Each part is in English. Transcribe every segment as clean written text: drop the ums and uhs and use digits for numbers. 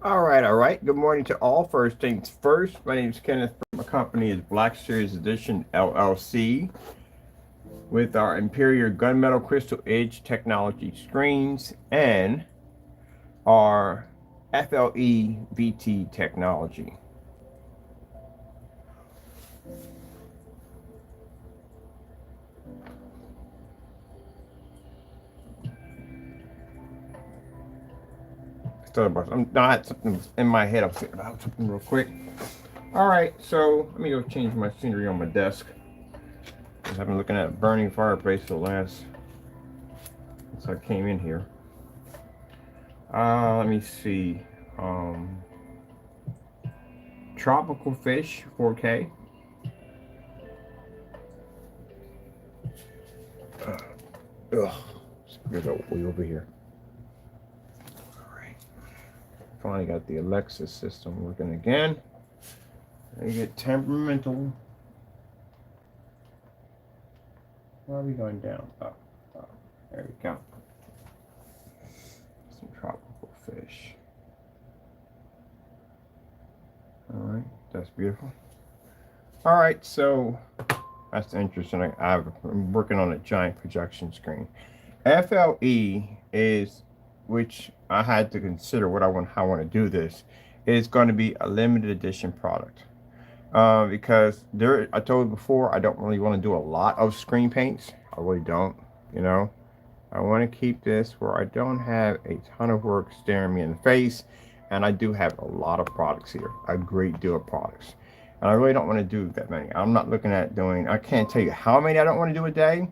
All right, all right. Good morning to all. First things first, my name is Kenneth. My company is Black Series Edition LLC with our Imperial Gunmetal Crystal Edge technology screens and our FLE-VT technology. I'm not something in my head. I'm thinking about something real quick. All right, so let me go change my scenery on my desk. I've been looking at a burning fireplace for the last since I came in here. Let me see. Tropical fish 4K. Ugh. There's a way over here. All right. Finally got the Alexa system working again. I get temperamental. Why are we going down? Oh, there we go. Some tropical fish. All right, that's beautiful. All right, so that's interesting. I'm working on a giant projection screen. FLE is, which I had to consider how I want to do this, is going to be a limited edition product. Because I told you before, I don't really want to do a lot of screen paints. I really don't, you know. I want to keep this where I don't have a ton of work staring me in the face. And I do have a lot of products here, a great deal of products. And I really don't want to do that many. I'm not looking at doing, I can't tell you how many I don't want to do a day,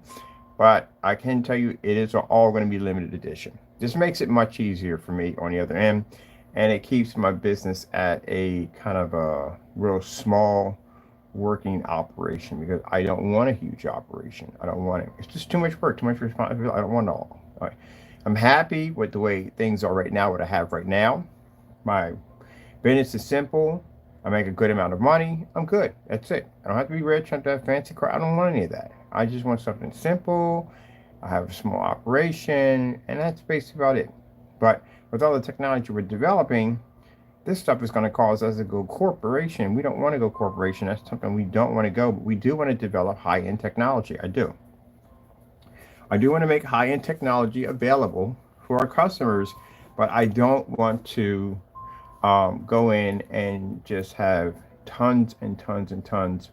but I can tell you it is all going to be limited edition. This makes it much easier for me on the other end, and it keeps my business at a kind of a real small working operation because I don't want a huge operation. I don't want it. It's just too much work, too much responsibility. I don't want it all. All right. I'm happy with the way things are right now, what I have right now. My business is simple. I make a good amount of money. I'm good. That's it. I don't have to be rich. I don't have to have fancy car. I don't want any of that. I just want something simple. I have a small operation, and that's basically about it. But with all the technology we're developing, this stuff is going to cause us to go corporation. We don't want to go corporation. That's something we don't want to go, but we do want to develop high-end technology. I do. I do want to make high-end technology available for our customers, but I don't want to go in and just have tons and tons and tons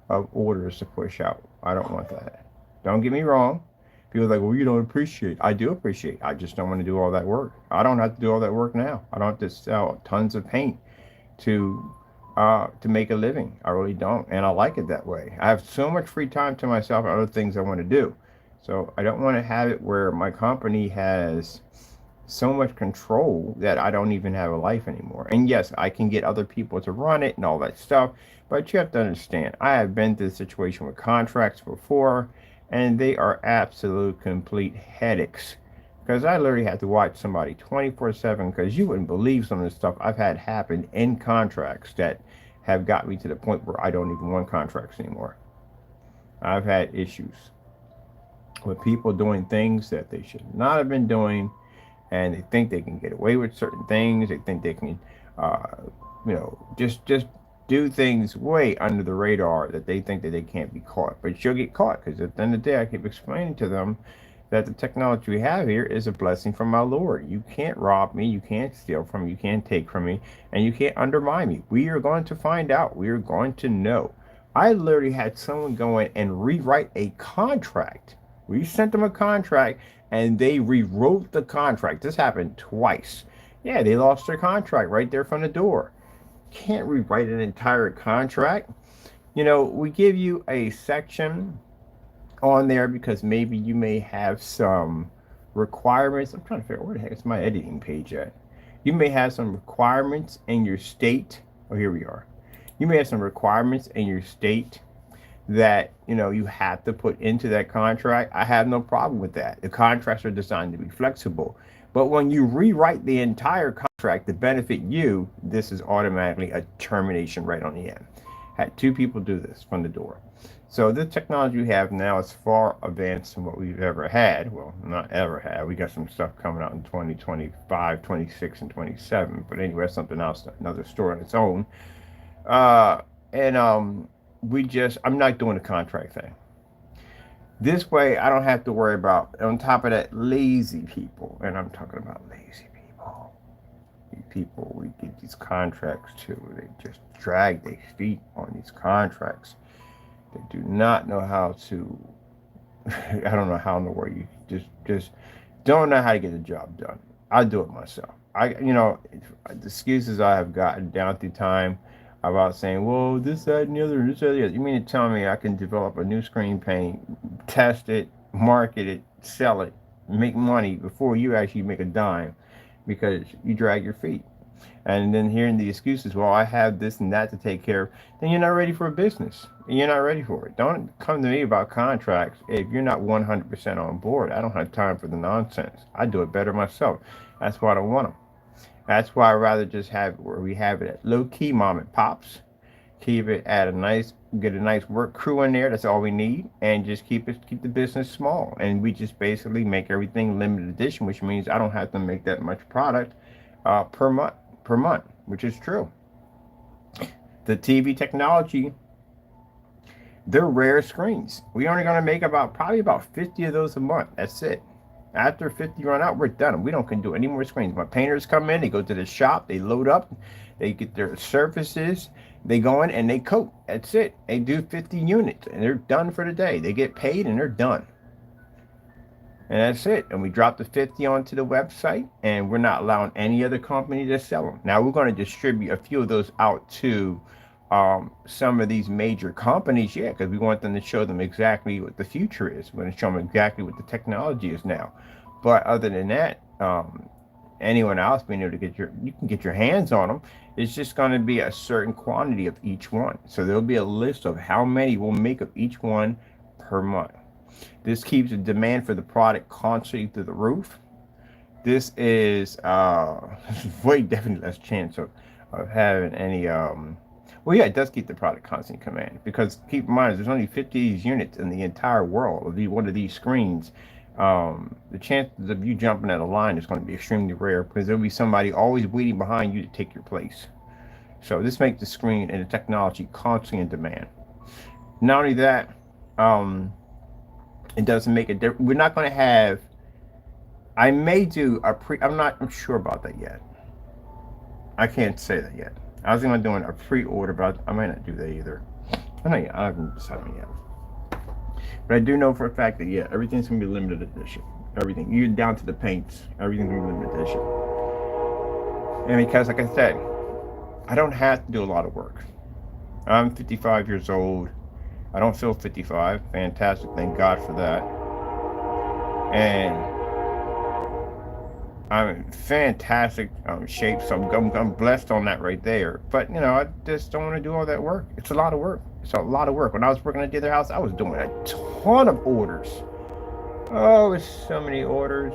of orders to push out. I don't want that. Don't get me wrong. People are like, well, you don't appreciate. I do appreciate. I just don't want to do all that work. I don't have to do all that work now. I don't have to sell tons of paint to make a living. I really don't, and I like it that way. I have so much free time to myself and other things I want to do. So I don't want to have it where my company has so much control that I don't even have a life anymore. And yes, I can get other people to run it and all that stuff, but you have to understand, I have been through the situation with contracts before, and they are absolute complete headaches. Because I literally had to watch somebody 24/7 because you wouldn't believe some of the stuff I've had happen in contracts that have got me to the point where I don't even want contracts anymore. I've had issues with people doing things that they should not have been doing, and they think they can get away with certain things. They think they can, uh, just do things way under the radar that they think that they can't be caught. But you'll get caught because at the end of the day, I keep explaining to them that the technology we have here is a blessing from our Lord. You can't rob me, you can't steal from me, you can't take from me, and you can't undermine me. We are going to find out. We are going to know. I literally had someone go in and rewrite a contract. We sent them a contract and they rewrote the contract. This happened twice. Yeah, they lost their contract right there from the door. Can't rewrite an entire contract. We give you a section on there because maybe you may have some requirements. I'm trying to figure out where the heck is my editing page at. You may have some requirements in your state. Oh, here we are. You may have some requirements in your state that you have to put into that contract. I have no problem with that. The contracts are designed to be flexible. But when you rewrite the entire contract to benefit you, this is automatically a termination right on the end. Had 2 people do this from the door. So the technology we have now is far advanced than what we've ever had. Well, not ever had. We got some stuff coming out in 2025, 26, and 27. But anyway, that's something else, another story on its own. Uh, and I'm not doing the contract thing. This way, I don't have to worry about, on top of that, lazy people. And I'm talking about lazy people. These people we get these contracts to, they just drag their feet on these contracts. They do not know how to, I don't know how in the world you just don't know how to get the job done. I do it myself. The excuses I have gotten down through time about saying, well, this, that, and the other, this, that, and the other. You mean to tell me I can develop a new screen paint, test it, market it, sell it, make money before you actually make a dime because you drag your feet? And then hearing the excuses, well, I have this and that to take care of, then you're not ready for a business. You're not ready for it. Don't come to me about contracts if you're not 100% on board. I don't have time for the nonsense. I do it better myself. That's why I don't want them. That's why I'd rather just have where we have it at low key mom and pops. Keep it at get a nice work crew in there. That's all we need, and just keep the business small. And we just basically make everything limited edition, which means I don't have to make that much product per month, which is true. The TV technology, they're rare screens. We're only going to make probably about 50 of those a month. That's it. After 50 run out, we're done. We don't can do any more screens. My painters come in, they go to the shop, they load up, they get their surfaces, they go in and they coat. That's it. They do 50 units and they're done for the day. They get paid and they're done. And that's it. And we drop the 50 onto the website, and we're not allowing any other company to sell them. Now, we're going to distribute a few of those out to some of these major companies, because we want them to show them exactly what the future is. We're going to show them exactly what the technology is now. But other than that, anyone else being able to you can get your hands on them. It's just going to be a certain quantity of each one. So there'll be a list of how many we'll make of each one per month. This keeps the demand for the product constantly through the roof. This is way definitely less chance of having any well, yeah, it does keep the product constant in command, because keep in mind there's only 50 of these units in the entire world of one of these screens. The chances of you jumping at a line is going to be extremely rare, because there'll be somebody always waiting behind you to take your place. So this makes the screen and the technology constantly in demand. Not only that, it doesn't make it different. We're not going to have, I may do I'm sure about that yet. I can't say that yet. I was going to do a pre-order, but I might not do that either. I haven't decided yet. But I do know for a fact that, yeah, everything's going to be limited edition. Everything, even down to the paints, everything's going to be limited edition. And because, like I said, I don't have to do a lot of work. I'm 55 years old. I don't feel 55. Fantastic. Thank God for that. And I'm in fantastic shape, so I'm blessed on that right there. But, I just don't want to do all that work. It's a lot of work. It's a lot of work. When I was working at the other house, I was doing a ton of orders. Oh, it's so many orders.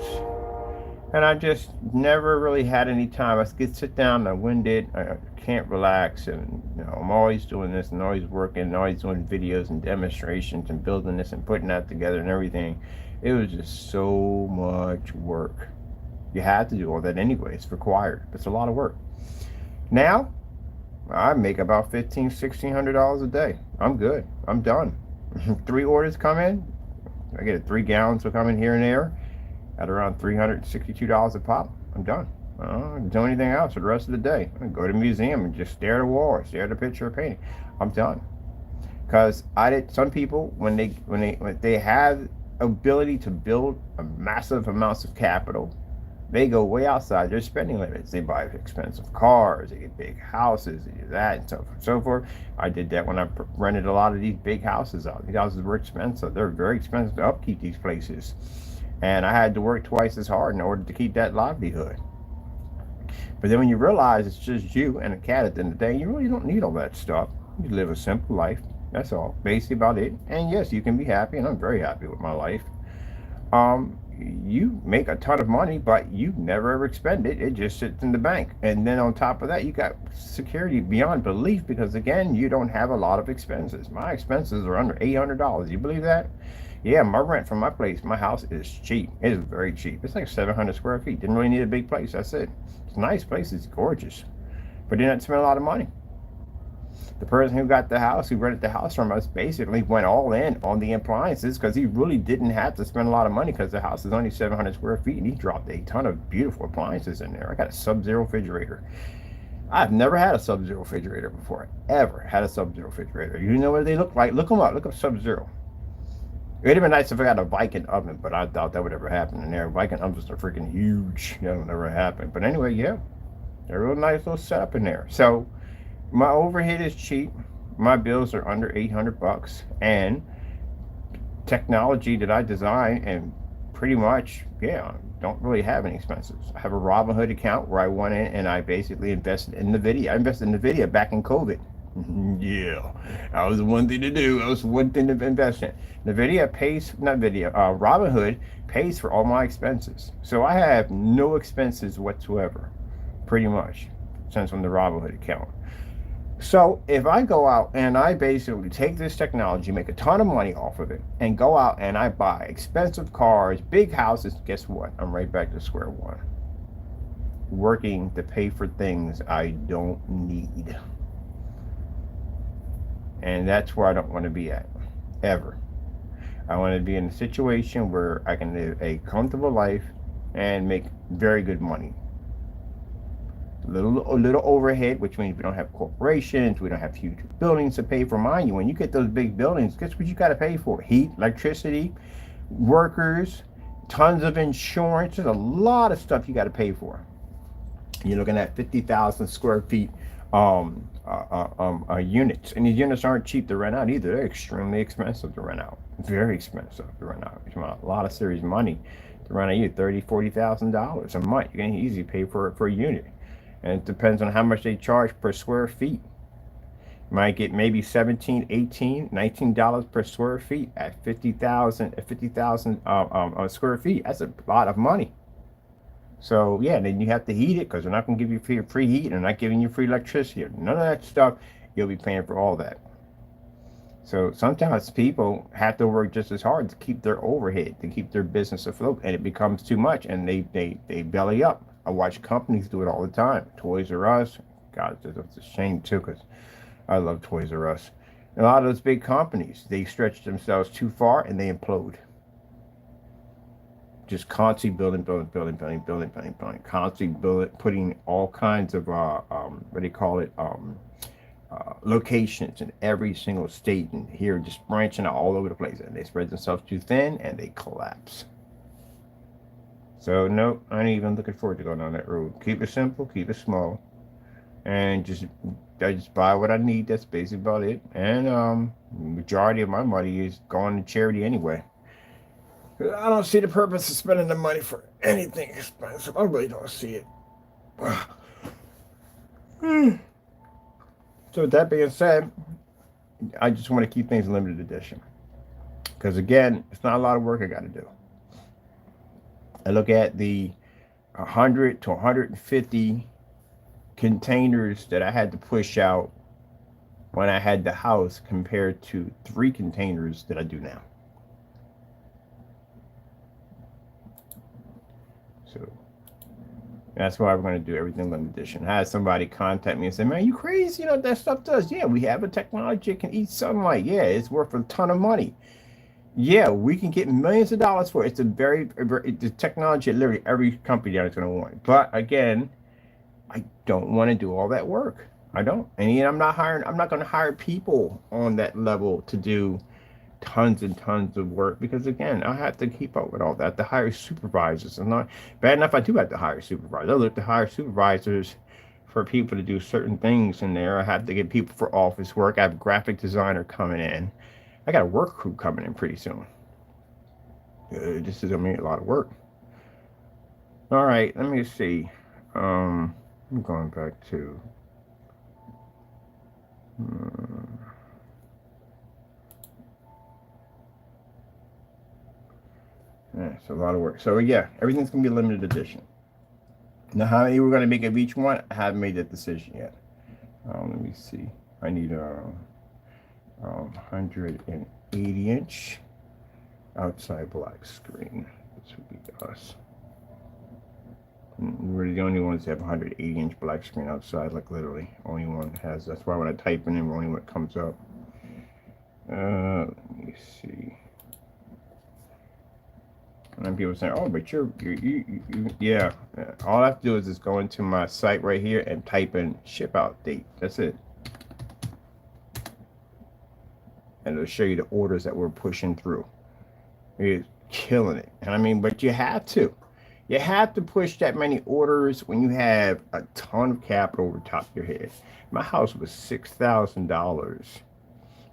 And I just never really had any time. I could sit down and I'm winded. I can't relax. And, I'm always doing this and always working and always doing videos and demonstrations and building this and putting that together and everything. It was just so much work. You had to do all that anyway. It's required. It's a lot of work. Now, I make about $1,500-$1,600 a day. I'm good. I'm done. 3 orders come in. I get 3 gallons will come in here and there at around $362 a pop. I'm done. I don't do anything else for the rest of the day. I go to the museum and just stare at a wall or stare at a picture or painting. I'm done. Because some people, when they have ability to build a massive amounts of capital, they go way outside their spending limits. They buy expensive cars, they get big houses, they do that, and so forth and so forth. I did that when I rented a lot of these big houses out. These houses were expensive. They're very expensive to upkeep these places. And I had to work twice as hard in order to keep that livelihood. But then when you realize it's just you and a cat at the end of the day, you really don't need all that stuff. You live a simple life. That's all. Basically about it. And yes, you can be happy, and I'm very happy with my life. you make a ton of money, but you never ever expend it. It just sits in the bank. And then on top of that, you got security beyond belief because, again, you don't have a lot of expenses. My expenses are under $800. You believe that? Yeah, my rent from my place, my house is cheap. It is very cheap. It's like 700 square feet. Didn't really need a big place. That's it. It's a nice place. It's gorgeous. But didn't have to spend a lot of money. The person who got the house, who rented the house from us, basically went all in on the appliances because he really didn't have to spend a lot of money because the house is only 700 square feet and he dropped a ton of beautiful appliances in there. I got a Sub-Zero refrigerator. I've never had a Sub-Zero refrigerator before. Ever had a Sub-Zero refrigerator. You know what they look like? Look them up. Look up Sub-Zero. It'd have been nice if I got a Viking oven, but I doubt that would ever happen in there. Viking ovens are freaking huge. That would never happen. But anyway, yeah, they're a real nice little setup in there. So my overhead is cheap. My bills are under 800 bucks. And technology that I design and pretty much, yeah, don't really have any expenses. I have a Robinhood account where I went in and I basically invested in NVIDIA. I invested in NVIDIA back in COVID. Yeah, that was one thing to do. That was one thing to invest in. NVIDIA pays, not NVIDIA, Robinhood pays for all my expenses. So I have no expenses whatsoever, pretty much, since from the Robinhood account. So if I go out and I basically take this technology, make a ton of money off of it, and go out and I buy expensive cars, big houses, guess what? I'm right back to square one. Working to pay for things I don't need. And that's where I don't want to be at, ever. I want to be in a situation where I can live a comfortable life and make very good money. A little overhead, which means we don't have corporations, we don't have huge buildings to pay for. Mind you, when you get those big buildings, guess what you got to pay for? Heat, electricity, workers, tons of insurance. There's a lot of stuff you got to pay for. You're looking at 50,000 square feet units, and these units aren't cheap to rent out either. They're extremely expensive to rent out. Very expensive to rent out. It's a lot of serious money to rent out. You $30,000-$40,000 a month. You can easily pay for a unit. And it depends on how much they charge per square feet. You might get maybe $17, $18, $19 per square feet at 50,000 square feet. That's a lot of money. So yeah, then you have to heat it because they're not going to give you free heat and they're not giving you free electricity. None of that stuff. You'll be paying for all that. So sometimes people have to work just as hard to keep their overhead, to keep their business afloat, and it becomes too much and they belly up. I watch companies do it all the time. Toys R Us, God, it's a shame too because I love Toys R Us. A lot of those big companies, they stretch themselves too far and they implode. Just constantly building, constantly building, putting all kinds of what do you call it? Locations in every single state and here, just branching out all over the place, and they spread themselves too thin and they collapse. So no, I ain't even looking forward to going down that road. Keep it simple, keep it small, and I just buy what I need. That's basically about it. And majority of my money is going to charity anyway. I don't see the purpose of spending the money for anything expensive. I really don't see it. So with that being said, I just want to keep things limited edition. Because again, it's not a lot of work I got to do. I look at the 100 to 150 containers that I had to push out when I had the house compared to 3 containers that I do now. So that's why we're going to do everything limited edition. I had somebody contact me and say, man, you crazy? You know what that stuff does? Yeah, we have a technology that can eat sunlight. Yeah, it's worth a ton of money. Yeah, we can get millions of dollars for it. It's the technology that literally every company is going to want. But again, I don't want to do all that work. I don't. And I'm not going to hire people on that level to do tons and tons of work because again, I have to keep up with all that. To hire supervisors. And not bad enough I do have to hire supervisors. I look to hire supervisors for people to do certain things in there. I have to get people for office work. I have a graphic designer coming in. I got a work crew coming in pretty soon. This is going to be a lot of work. All right, let me see. I'm going back to. Let's it's a lot of work. So yeah, everything's gonna be limited edition. Now, how many we're gonna make of each one, I haven't made that decision yet. Let me see. I need a 180 inch outside black screen. This would be us. We're the only ones that have 180 inch black screen outside, like literally. Only one has. That's why when I type in, only what comes up. Let me see. And then people say, "Oh, but you yeah." All I have to do is just go into my site right here and type in ship out date. That's it. And it'll show you the orders that we're pushing through. It's killing it. And I mean, but you have to. You have to push that many orders when you have a ton of capital over top of your head. My house was $6,000.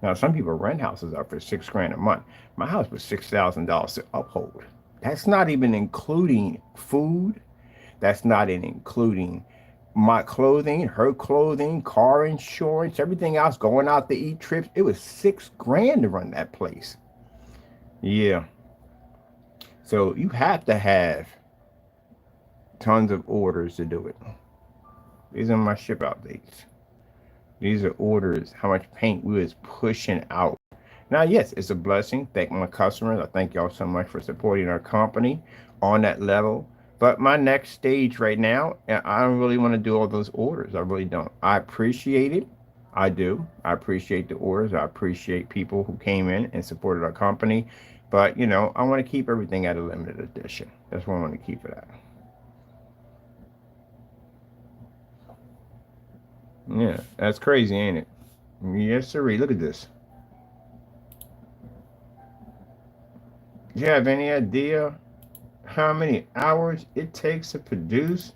Now, some people rent houses out for $6,000 a month. My house was $6,000 to uphold. That's not even including food. That's not even including my clothing, her clothing, car insurance, everything else, going out to eat trips. It was $6,000 to run that place. Yeah. So you have to have tons of orders to do it. These are my ship out dates. These are orders, how much paint we was pushing out. Now, yes, it's a blessing. Thank my customers. I thank y'all so much for supporting our company on that level. But my next stage right now, I don't really want to do all those orders. I really don't. I appreciate it. I do. I appreciate the orders. I appreciate people who came in and supported our company. But, you know, I want to keep everything at a limited edition. That's what I want to keep it at. Yeah, that's crazy, ain't it? Yes, sir. Look at this. Do you have any idea how many hours it takes to produce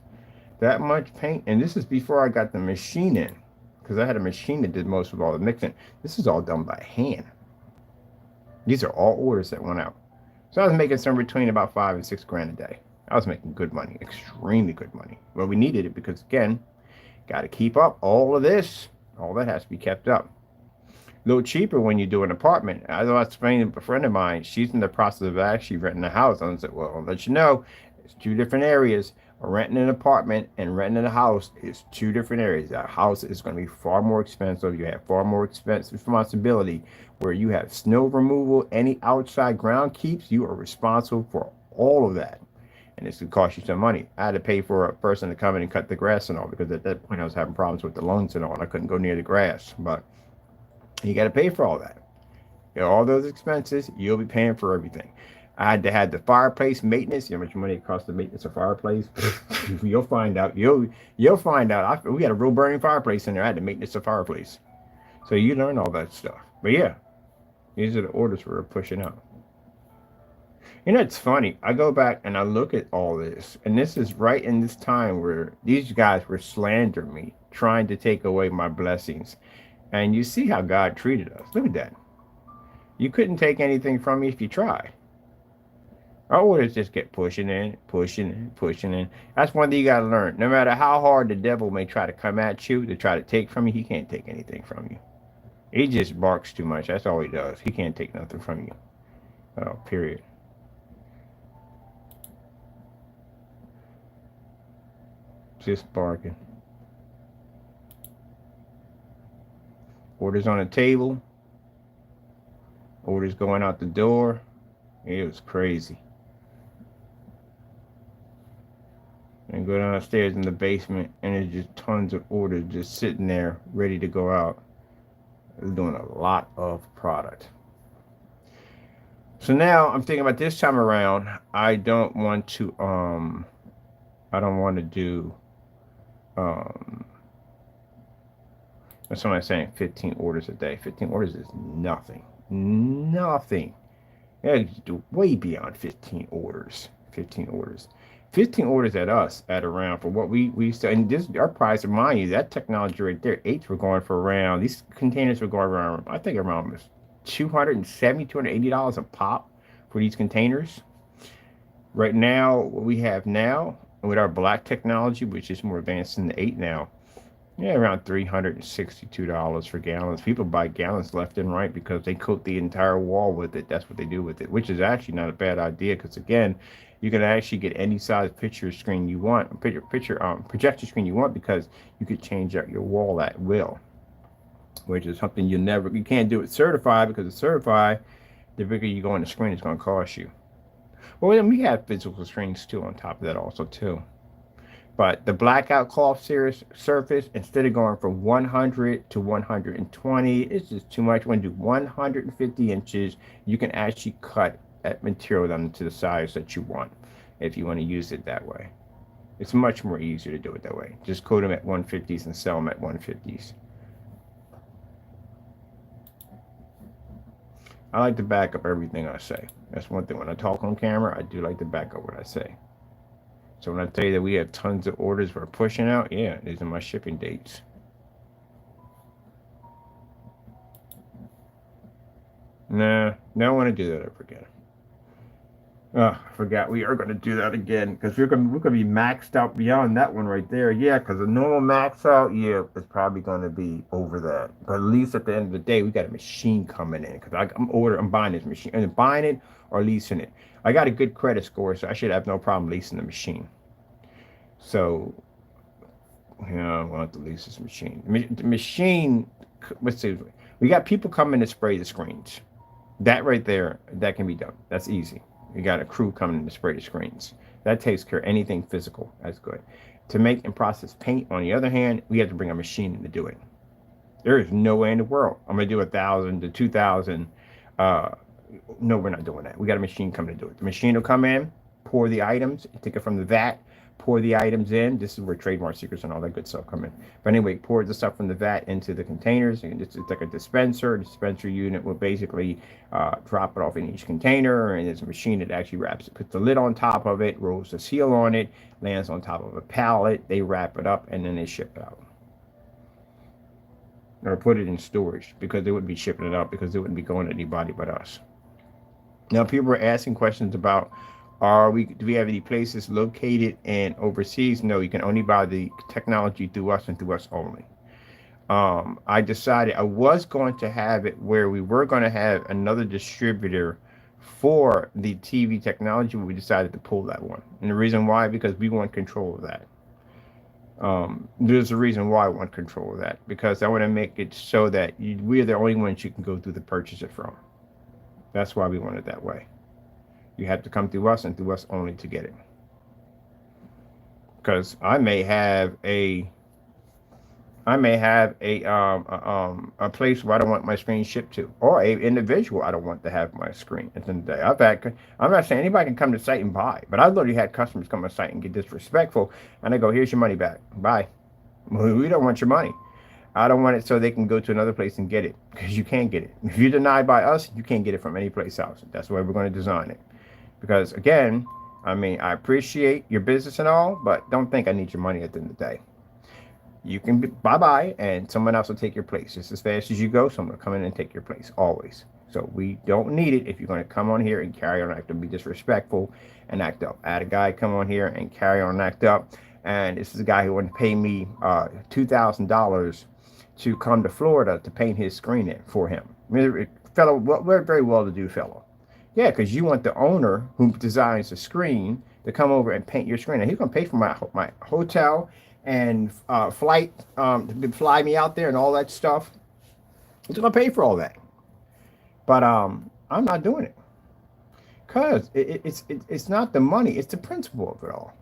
that much paint? And this is before I got the machine in, because I had a machine that did most of all the mixing. This is all done by hand. These are all orders that went out. So I was making somewhere between about $5,000 and $6,000 a day. I was making good money, extremely good money. Well, we needed it because, again, got to keep up all of this. All that has to be kept up. A little cheaper when you do an apartment. I was explaining to a friend of mine, she's in the process of actually renting a house. I said, well, I'll let you know, it's two different areas. Renting an apartment and renting a house is two different areas. A house is going to be far more expensive. You have far more expensive responsibility. Where you have snow removal, any outside ground keeps, you are responsible for all of that. And it's going to cost you some money. I had to pay for a person to come in and cut the grass and all, because at that point I was having problems with the loans and all, and I couldn't go near the grass. But you got to pay for all that. You know, all those expenses, you'll be paying for everything. I had to have the fireplace maintenance. You know how much money it costs to maintenance a fireplace? You'll find out. You'll find out. We had a real burning fireplace in there. I had to maintenance a fireplace. So you learn all that stuff. But yeah, these are the orders we're pushing out. You know, it's funny. I go back and I look at all this, and this is right in this time where these guys were slandering me, trying to take away my blessings. And you see how God treated us. Look at that. You couldn't take anything from me if you tried. Our orders just get pushing in, pushing in, pushing in. That's one thing you got to learn. No matter how hard the devil may try to come at you to try to take from you, he can't take anything from you. He just barks too much. That's all he does. He can't take nothing from you. Oh, period. Just barking. Orders on the table. Orders going out the door. It was crazy. And go downstairs in the basement, and there's just tons of orders just sitting there ready to go out. It's doing a lot of product. So now I'm thinking about this time around, I don't want to do somebody's saying 15 orders a day. 15 orders is nothing. Nothing. Yeah, do way beyond 15 orders. 15 orders. 15 orders at us at around for what we sell. And this, our price, remind you, that technology right there, 8s were going for around, these containers were going around, I think around $270, $280 a pop for these containers. Right now, what we have now, with our black technology, which is more advanced than the 8 now, Yeah, around $362 for gallons. People buy gallons left and right because they coat the entire wall with it. That's what they do with it, which is actually not a bad idea because again, you can actually get any size picture screen you want, projector screen you want because you could change out your wall at will, which is something you can't do it certified because it's certified. The bigger you go on the screen, it's going to cost you. Well, then we have physical screens too on top of that also too. But the blackout cloth series surface, instead of going from 100 to 120, it's just too much. When you do 150 inches, you can actually cut that material down to the size that you want if you want to use it that way. It's much more easier to do it that way. Just coat them at 150s and sell them at 150s. I like to back up everything I say. That's one thing. When I talk on camera, I do like to back up what I say. So when I tell you that we have tons of orders we're pushing out, yeah, these are my shipping dates. Nah, don't want to do that ever again. Oh, I forgot we are going to do that again because we're going to be maxed out beyond that one right there. Yeah, because the normal max out, yeah, it's probably going to be over that. But at least at the end of the day, we got a machine coming in because I'm buying this machine and buying it or leasing it. I got a good credit score, so I should have no problem leasing the machine. So, I want to lease this machine. The machine, let's see, we got people coming to spray the screens. That right there, that can be done. That's easy. You got a crew coming to spray the screens. That takes care of anything physical. That's good. To make and process paint, on the other hand, we have to bring a machine in to do it. There is no way in the world I'm going to do 1,000 to 2,000. No, we're not doing that. We got a machine coming to do it. The machine will come in, pour the items, take it from the vat, pour the items in. This is where trademark secrets and all that good stuff come in. But anyway, pour the stuff from the vat into the containers. And it's like a dispenser. The dispenser unit will basically drop it off in each container. And there's a machine that actually wraps it, puts the lid on top of it, rolls the seal on it, lands on top of a pallet. They wrap it up, and then they ship it out. Or put it in storage because they wouldn't be shipping it out because it wouldn't be going to anybody but us. Now, people are asking questions about do we have any places located in overseas? No, you can only buy the technology through us and through us only. I decided I was going to have it where we were going to have another distributor for the TV technology, but we decided to pull that one. And the reason why, because we want control of that. There's a reason why I want control of that, because I want to make it so that we're the only ones you can go through to purchase it from. That's why we want it that way. You have to come through us and through us only to get it. Because I may have a place where I don't want my screen shipped to, or a individual I don't want to have my screen at the end of the day. I'm not saying anybody can come to the site and buy, but I've literally had customers come to the site and get disrespectful, and I go, "Here's your money back. Bye. We don't want your money. I don't want it so they can go to another place and get it, because you can't get it. If you're denied by us, you can't get it from any place else. That's why we're going to design it. Because again, I mean, I appreciate your business and all, but don't think I need your money at the end of the day. You can bye-bye, and someone else will take your place. Just as fast as you go, someone will come in and take your place, always. So we don't need it if you're going to come on here and carry on acting, be disrespectful and act up. I had a guy come on here and carry on and act up, and this is a guy who wanted to pay me $2,000 to come to Florida to paint his screen in for him. Fellow, we're a very well-to-do fellow. Yeah, because you want the owner who designs the screen to come over and paint your screen. And he's going to pay for my hotel and flight to fly me out there and all that stuff. He's going to pay for all that. But I'm not doing it. Because it's not the money. It's the principle of it all.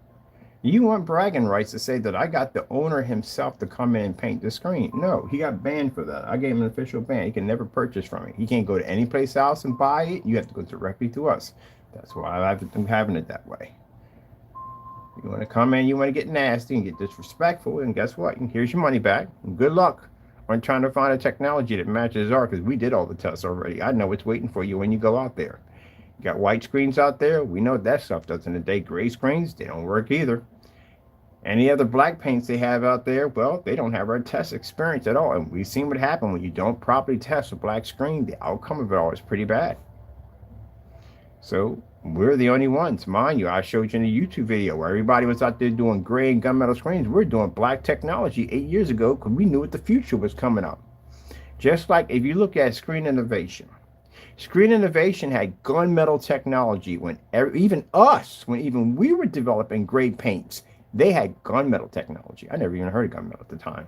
You want bragging rights to say that I got the owner himself to come in and paint the screen. No, he got banned for that. I gave him an official ban. He can never purchase from me. He can't go to any place else and buy it. You have to go directly to us. That's why I'm having it that way. You want to come in, you want to get nasty and get disrespectful, and guess what? Here's your money back. And good luck on trying to find a technology that matches ours, because we did all the tests already. I know what's waiting for you when you go out there. You got white screens out there. We know that stuff does in the day. Gray screens, they don't work either. Any other black paints they have out there, well, they don't have our test experience at all. And we've seen what happens when you don't properly test a black screen. The outcome of it all is pretty bad. So We're the only ones, mind you. I showed you in a YouTube video where everybody was out there doing gray and gunmetal screens. We're doing black technology 8 years ago because we knew what the future was coming up. Just like if you look at Screen Innovation had gunmetal technology when even we were developing gray paints, they had gunmetal technology. I never even heard of gunmetal at the time.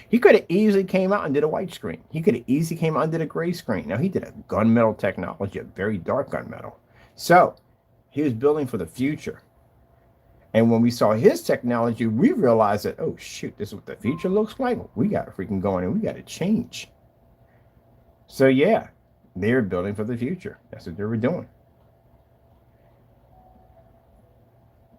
He could have easily came out and did a white screen. He could have easily came out and did a gray screen. Now he did a gunmetal technology, a very dark gunmetal. So he was building for the future. And when we saw his technology, we realized that, oh shoot, this is what the future looks like. We got to freaking go in and we got to change. So yeah, they were building for the future. That's what they were doing.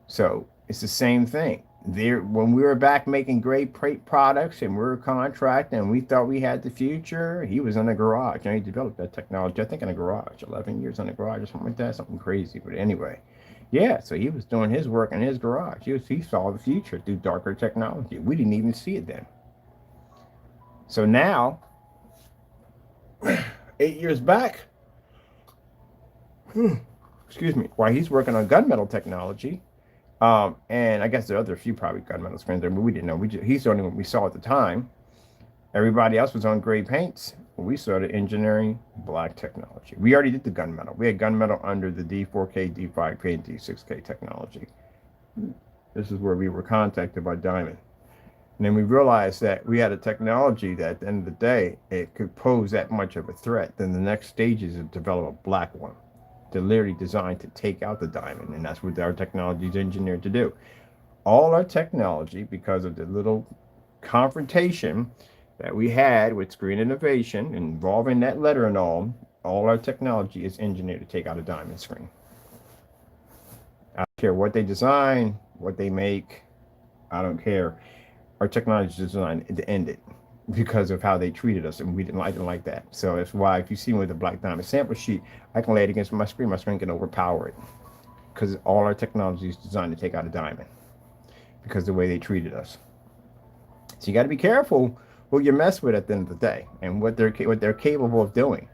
So it's the same thing. There, when we were back making great products and we were contracting and we thought we had the future, he was in the garage. And he developed that technology, I think in a garage, 11 years in the garage or something like that, something crazy. But anyway, yeah, so he was doing his work in his garage. He saw the future through darker technology. We didn't even see it then. So now, 8 years back, excuse me, while he's working on gunmetal technology, and I guess there are other few probably gunmetal screens there, but we didn't know. He's the only one we saw at the time. Everybody else was on gray paints. We started engineering black technology. We already did the gunmetal. We had gunmetal under the D4K, D5K, and D6K technology. This is where we were contacted by Diamond. And then we realized that we had a technology that at the end of the day, it could pose that much of a threat. Then the next stage is to develop a black one. They're literally designed to take out the diamond, and that's what our technology is engineered to do. All our technology, because of the little confrontation that we had with Screen Innovation involving that letter and all our technology is engineered to take out a diamond screen. I don't care what they design, what they make, I don't care. Our technology is designed to end it because of how they treated us, and we didn't like that. So that's why if you see me with a black diamond sample sheet, I can lay it against my screen can overpower it because all our technology is designed to take out a diamond because of the way they treated us. So you got to be careful who you mess with at the end of the day and what they're capable of doing.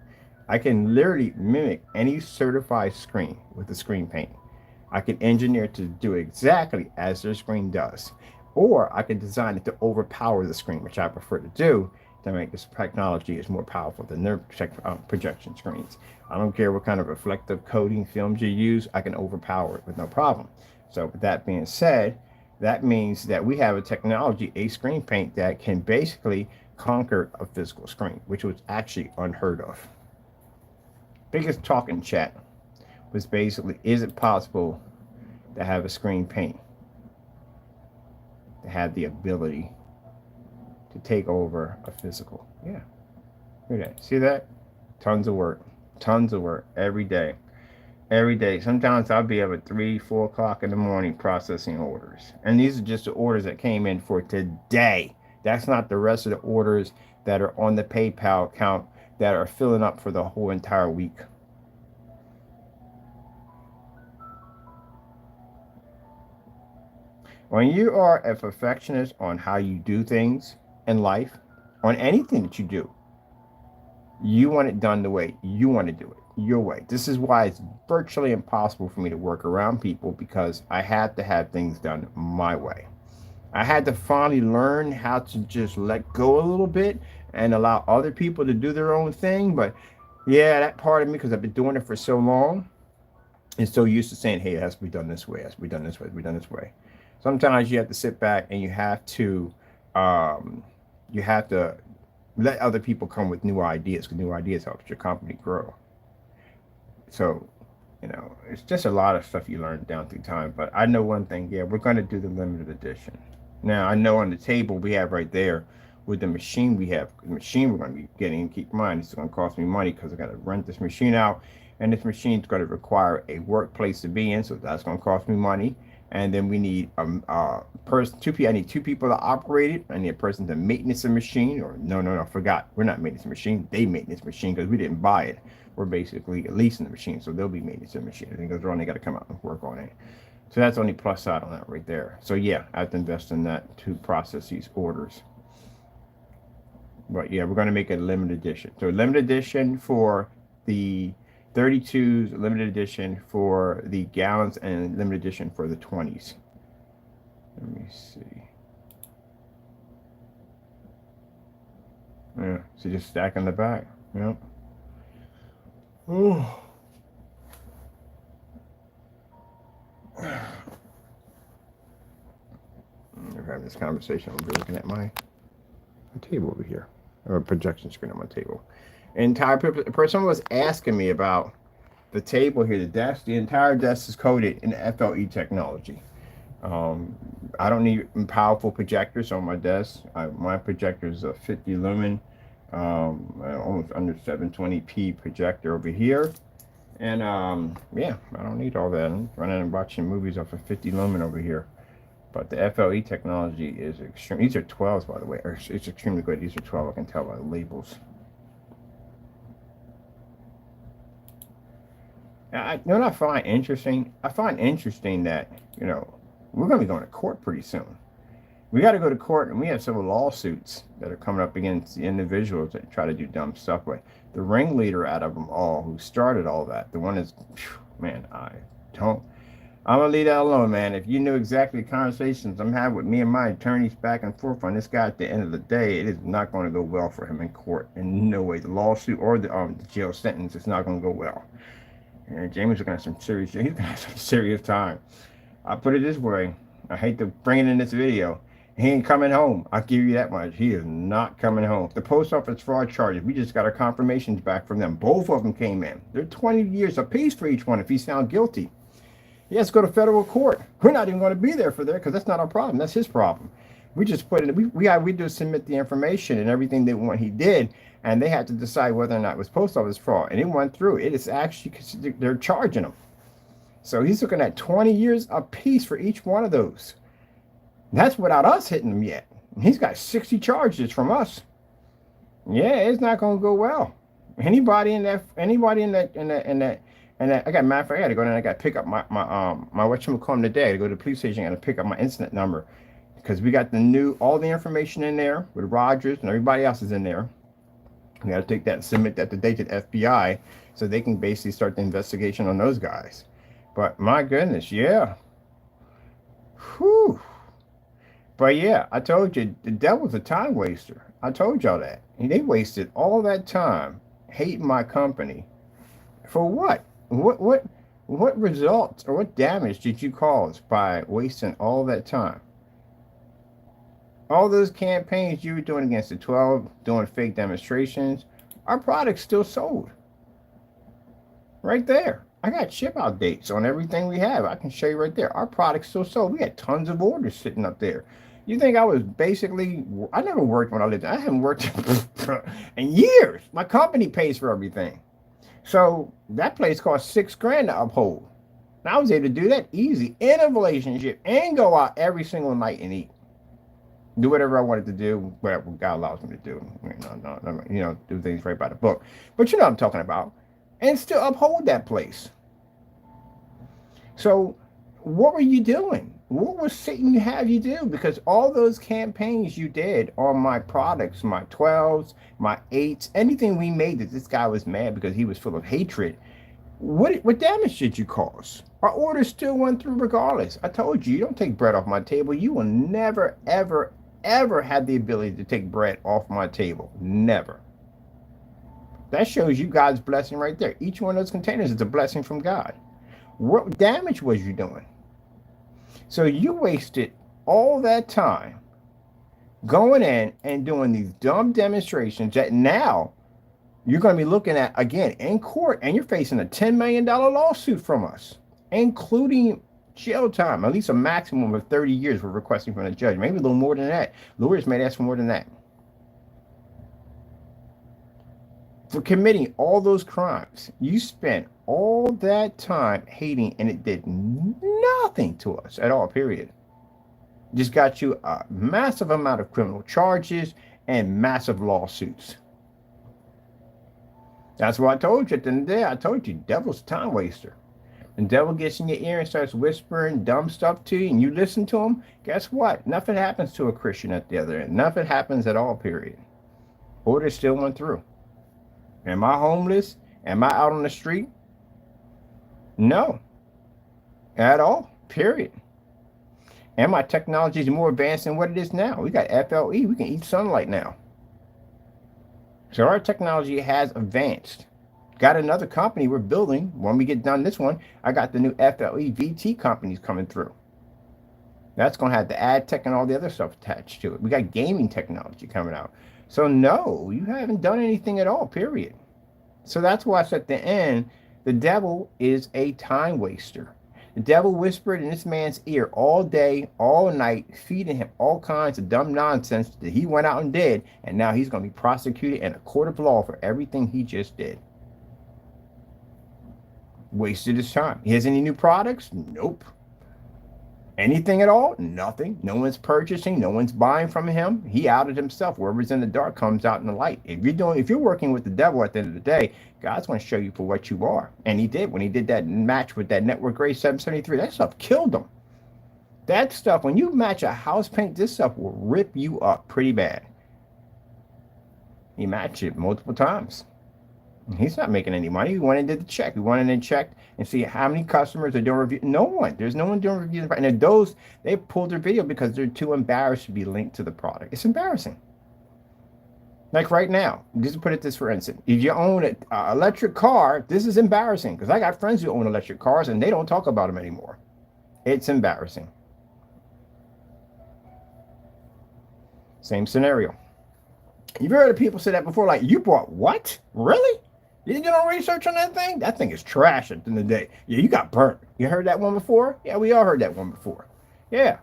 I can literally mimic any certified screen with the screen paint. I can engineer it to do exactly as their screen does. Or I can design it to overpower the screen, which I prefer to do to make this technology is more powerful than their projection screens. I don't care what kind of reflective coating films you use, I can overpower it with no problem. So with that being said, that means that we have a technology, a screen paint, that can basically conquer a physical screen, which was actually unheard of. Biggest talk in chat was basically, is it possible to have a screen paint to have the ability to take over a physical? Yeah. Look at that. See that? Tons of work every day. Sometimes I'll be up at 3-4 o'clock in the morning processing orders, and these are just the orders that came in for today. That's not the rest of the orders that are on the PayPal account that are filling up for the whole entire week. When you are a perfectionist on how you do things in life, on anything that you do, you want it done the way you want to do it, your way. This is why it's virtually impossible for me to work around people, because I had to have things done my way. I had to finally learn how to just let go a little bit and allow other people to do their own thing. But yeah, that part of me, because I've been doing it for so long, is so used to saying, hey, it has to be done this way, it has to be done this way, it has to be done this way. Sometimes you have to sit back and you have to let other people come with new ideas, because new ideas helps your company grow. So, it's just a lot of stuff you learn down through time. But I know one thing, yeah, we're going to do the limited edition. Now, I know on the table we have right there with the machine we're going to be getting, keep in mind, it's going to cost me money because I got to rent this machine out, and this machine is going to require a workplace to be in, so that's going to cost me money. And then we need I need 2 people to operate it. I need a person to maintenance the machine. Or no, forgot. We're not maintenance the machine. They maintenance the machine because we didn't buy it. We're basically leasing the machine, so they'll be maintenance the machine. I think goes wrong, they got to come out and work on it. So that's only plus side on that right there. So yeah, I have to invest in that to process these orders. But yeah, we're going to make a limited edition. So limited edition for the 32s limited edition for the gallons and limited edition for the 20s. Let me see. Yeah, so just stack in the back. Yep. Oh. We're having this conversation. I'll be looking at my table over here, or a projection screen on my table. Entire person was asking me about the table here, the desk. The entire desk is coated in FLE technology. I don't need powerful projectors on my desk. My projector is a 50 lumen, almost under 720p projector over here. And yeah, I don't need all that. I'm running and watching movies off of 50 lumen over here. But the FLE technology is extreme. These are 12s, by the way. It's extremely good. These are 12. I can tell by the labels. You know what I find interesting? I find interesting that, you know, we're going to be going to court pretty soon. We got to go to court, and we have several lawsuits that are coming up against the individuals that try to do dumb stuff. But the ringleader out of them all, who started all that, the one is, man, I'm going to leave that alone, man. If you knew exactly the conversations I'm having with me and my attorneys back and forth on this guy at the end of the day, it is not going to go well for him in court. In no way. The lawsuit or the jail sentence is not going to go well. And Jamie's looking at some serious, he's going to have some serious time. I'll put it this way. I hate to bring it in this video. He ain't coming home. I'll give you that much. He is not coming home. The post office fraud charges, we just got our confirmations back from them. Both of them came in. They're 20 years apiece for each one if he's found guilty. He has to go to federal court. We're not even going to be there for that because that's not our problem. That's his problem. We just put it, we do submit the information and everything they want he did, and they had to decide whether or not it was post office fraud. And it went through. It is actually, they're charging him. So he's looking at 20 years apiece for each one of those. That's without us hitting him yet. He's got 60 charges from us. Yeah, it's not going to go well. Anybody in that, I got, matter of fact, I got to go down. I got to pick up my whatchamacallit today. I got to go to the police station. I got to pick up my incident number because we got all the information in there with Rogers and everybody else is in there. We got to take that and submit that today to the FBI so they can basically start the investigation on those guys. But my goodness, yeah. Whew. But yeah, I told you, the devil's a time waster. I told y'all that. And they wasted all that time hating my company. For what? What results or what damage did you cause by wasting all that time? All those campaigns you were doing against the 12, doing fake demonstrations, our product's still sold. Right there. I got ship out dates on everything we have. I can show you right there. Our product's still sold. We had tons of orders sitting up there. You think I was basically, I never worked when I lived there. I haven't worked in years. My company pays for everything. So that place cost $6,000 to uphold. And I was able to do that easy in a relationship and go out every single night and eat. Do whatever I wanted to do, whatever God allows me to do. Do things right by the book. But you know what I'm talking about. And still uphold that place. So what were you doing? What was Satan have you do? Because all those campaigns you did on my products, my 12s, my 8s, anything we made that this guy was mad because he was full of hatred, what damage did you cause? Our orders still went through regardless. I told you, you don't take bread off my table. You will never, ever, ever have the ability to take bread off my table. Never. That shows you God's blessing right there. Each one of those containers is a blessing from God. What damage was you doing? So you wasted all that time going in and doing these dumb demonstrations that now you're going to be looking at again in court, and you're facing a $10 million lawsuit from us, including jail time, at least a maximum of 30 years we're requesting from the judge, maybe a little more than that. Lawyers may ask for more than that. For committing all those crimes, you spent all that time hating, and it did nothing to us at all, period. Just got you a massive amount of criminal charges and massive lawsuits. That's what I told you at the end of the day. I told you, devil's a time waster. The devil gets in your ear and starts whispering dumb stuff to you, and you listen to him. Guess what? Nothing happens to a Christian at the other end. Nothing happens at all, period. Orders still went through. Am I homeless? Am I out on the street? No, at all, period. And my technology is more advanced than what it is now. We got FLE, we can eat sunlight now. So our technology has advanced. Got another company we're building. When we get done this one, I got the new FLE-VT companies coming through. That's going to have the ad tech and all the other stuff attached to it. We got gaming technology coming out. So no, you haven't done anything at all, period. So that's why it's at the end, the devil is a time waster. The devil whispered in this man's ear all day, all night, feeding him all kinds of dumb nonsense that he went out and did, and now he's going to be prosecuted in a court of law for everything he just did. Wasted his time. He has any new products? Nope. Anything at all? Nothing. No one's purchasing. No one's buying from him. He outed himself. Wherever's in the dark comes out in the light. If you're working with the devil at the end of the day, God's going to show you for what you are. And he did when he did that match with that network grade 773. That stuff killed him. That stuff, when you match a house paint, this stuff will rip you up pretty bad. He matched it multiple times. He's not making any money. We went and did the check. We went in and checked and see how many customers are doing reviews. No one. There's no one doing reviews. And those, they pulled their video because they're too embarrassed to be linked to the product. It's embarrassing. Like right now, just to put it this for instance, if you own an electric car, this is embarrassing because I got friends who own electric cars and they don't talk about them anymore. It's embarrassing. Same scenario. You've heard of people say that before, like, you bought what? Really? You didn't do no research on that thing? That thing is trash at the end of the day. Yeah, you got burnt. You heard that one before? Yeah, we all heard that one before. Yeah.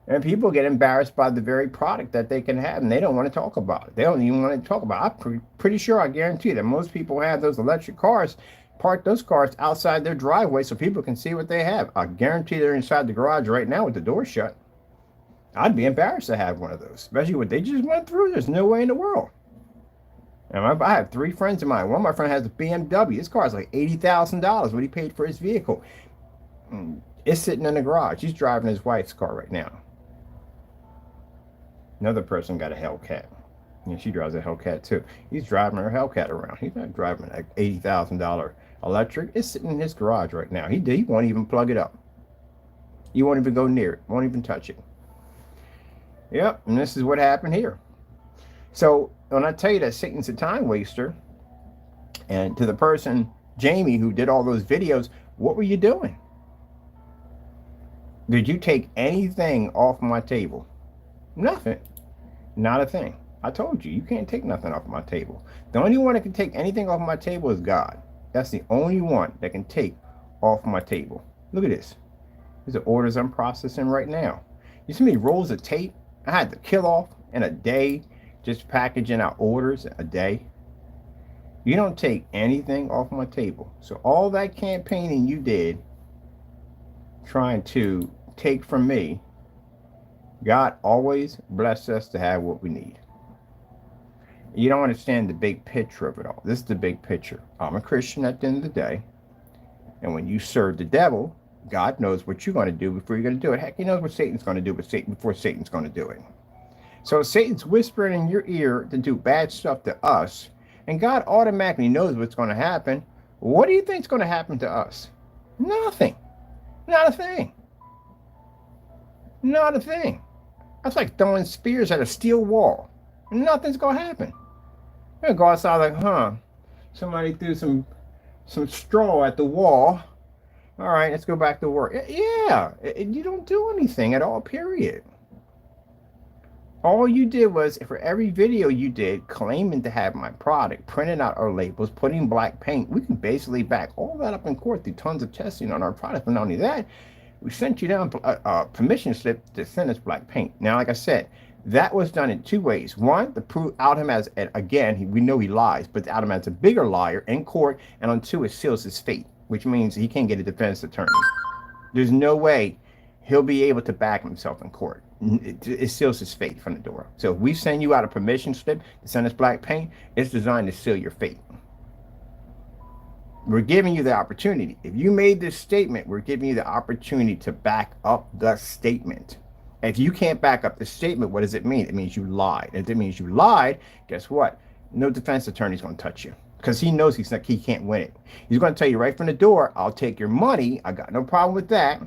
And people get embarrassed by the very product that they can have, and they don't want to talk about it. They don't even want to talk about it. I'm pretty sure, I guarantee that most people have those electric cars, park those cars outside their driveway so people can see what they have. I guarantee they're inside the garage right now with the door shut. I'd be embarrassed to have one of those, especially what they just went through. There's no way in the world. And I have 3 friends of mine. One of my friends has a BMW. His car is like $80,000 what he paid for his vehicle. It's sitting in the garage. He's driving his wife's car right now. Another person got a Hellcat. Yeah, she drives a Hellcat too. He's driving her Hellcat around. He's not driving an $80,000 electric. It's sitting in his garage right now. He won't even plug it up. He won't even go near it. Won't even touch it. Yep, and this is what happened here. So when I tell you that Satan's a time waster, and to the person, Jamie, who did all those videos, what were you doing? Did you take anything off my table? Nothing. Not a thing. I told you, you can't take nothing off my table. The only one that can take anything off my table is God. That's the only one that can take off my table. Look at this. These are orders I'm processing right now. You see me rolls of tape I had to kill off in a day, just packaging out orders a day. You don't take anything off my table. So all that campaigning you did, trying to take from me, God always blessed us to have what we need. You don't understand the big picture of it all. This is the big picture. I'm a Christian at the end of the day. And when you serve the devil, God knows what you're going to do before you're going to do it. Heck, he knows what Satan's going to do before Satan's going to do it. So Satan's whispering in your ear to do bad stuff to us, and God automatically knows what's going to happen. What do you think is going to happen to us? Nothing. Not a thing. Not a thing. That's like throwing spears at a steel wall. Nothing's going to happen. You're going to go outside like, somebody threw some straw at the wall. All right, let's go back to work. Yeah, you don't do anything at all, period. All you did was, for every video you did claiming to have my product, printing out our labels, putting black paint, we can basically back all that up in court through tons of testing on our product. But not only that, we sent you down a permission slip to send us black paint. Now, like I said, that was done in 2 ways. One, to prove out him as, again, we know he lies, but to out him as a bigger liar in court. And on 2, it seals his fate, which means he can't get a defense attorney. There's no way he'll be able to back himself in court. It seals his fate from the door. So if we send you out a permission slip to send us black paint, it's designed to seal your fate. We're giving you the opportunity. If you made this statement, we're giving you the opportunity to back up the statement. If you can't back up the statement, what does it mean? It means you lied. If it means you lied, guess what? No defense attorney is going to touch you. because he knows he can't win it. He's going to tell you right from the door, I'll take your money. I got no problem with that,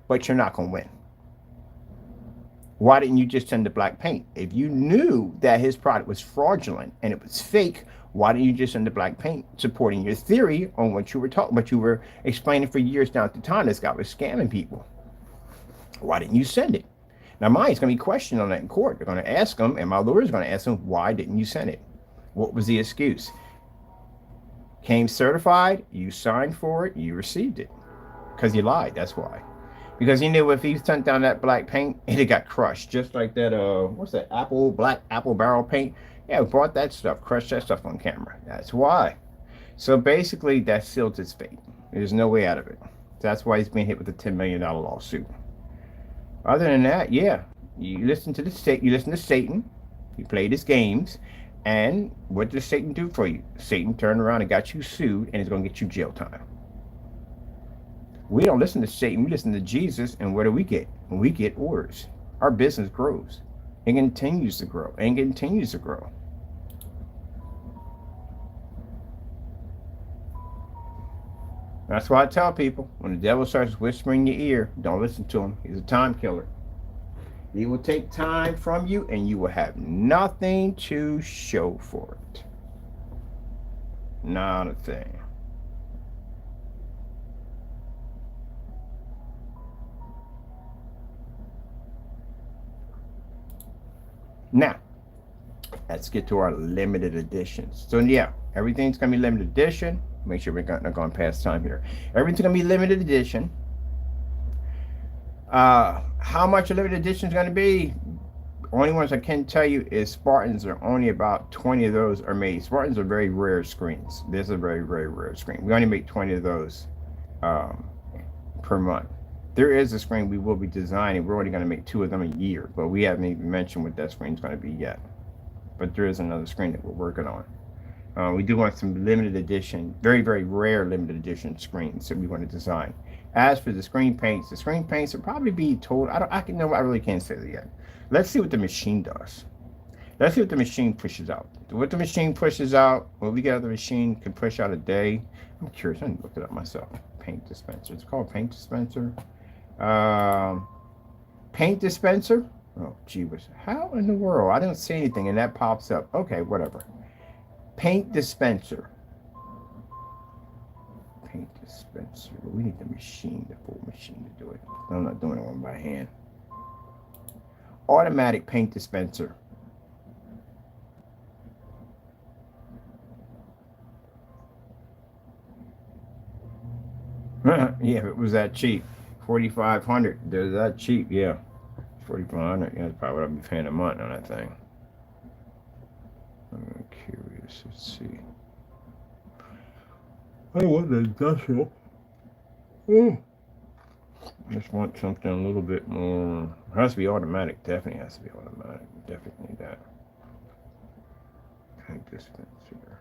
but you're not going to win. Why didn't you just send the black paint? If you knew that his product was fraudulent and it was fake, why didn't you just send the black paint, supporting your theory on what you were talking, what you were explaining for years now at the time? This guy was scamming people. Why didn't you send it? Now, mine's going to be questioned on that in court. They're going to ask him, and my lawyer's going to ask him, why didn't you send it? What was the excuse? Came certified, you signed for it, you received it. Because you lied, that's why. Because he knew if he sent down that black paint, it got crushed. Just like that, what's that, black apple barrel paint? Yeah, we bought that stuff, crushed that stuff on camera. That's why. So basically, that sealed his fate. There's no way out of it. That's why he's being hit with a $10 million lawsuit. Other than that, yeah, you listen to Satan, you played his games, and what does Satan do for you? Satan turned around and got you sued, and it's going to get you jail time. We don't listen to Satan, we listen to Jesus, and what do we get? We get orders. Our business grows and continues to grow and continues to grow. That's why I tell people, when the devil starts whispering in your ear, don't listen to him. He's a time killer. He will take time from you and you will have nothing to show for it. Not a thing. Now, let's get to our limited editions. So yeah, everything's going to be limited edition. Make sure we're not going past time here. Everything's going to be limited edition. How much a limited edition is going to be? Only ones I can tell you is Spartans are only about 20 of those are made. Spartans are very rare screens. This is a very, very rare screen. We only make 20 of those per month. There is a screen we will be designing. We're only going to make 2 of them a year, but we haven't even mentioned what that screen is going to be yet. But there is another screen that we're working on. We do want some limited edition, very, very rare limited edition screens that we want to design. As for the screen paints will probably be told. I really can't say that yet. Let's see what the machine does. Let's see what the machine pushes out. What the machine pushes out, what we get out of the machine can push out a day. I'm curious. I need to look it up myself. Paint dispenser. It's called paint dispenser. Paint dispenser. Oh, gee whiz. How in the world? I didn't see anything, and that pops up. Okay, whatever. Paint dispenser. Paint dispenser. We need the machine, the full machine to do it. I'm not doing it one by hand. Automatic paint dispenser. Yeah, if it was that cheap. 4,500. They're that cheap, yeah. 4,500. Yeah, that's probably what I'd be paying a month on that thing. I'm curious. Let's see. I want the industrial. Oh. I just want something a little bit more. It has to be automatic. Definitely has to be automatic. Definitely need that. Pen dispenser.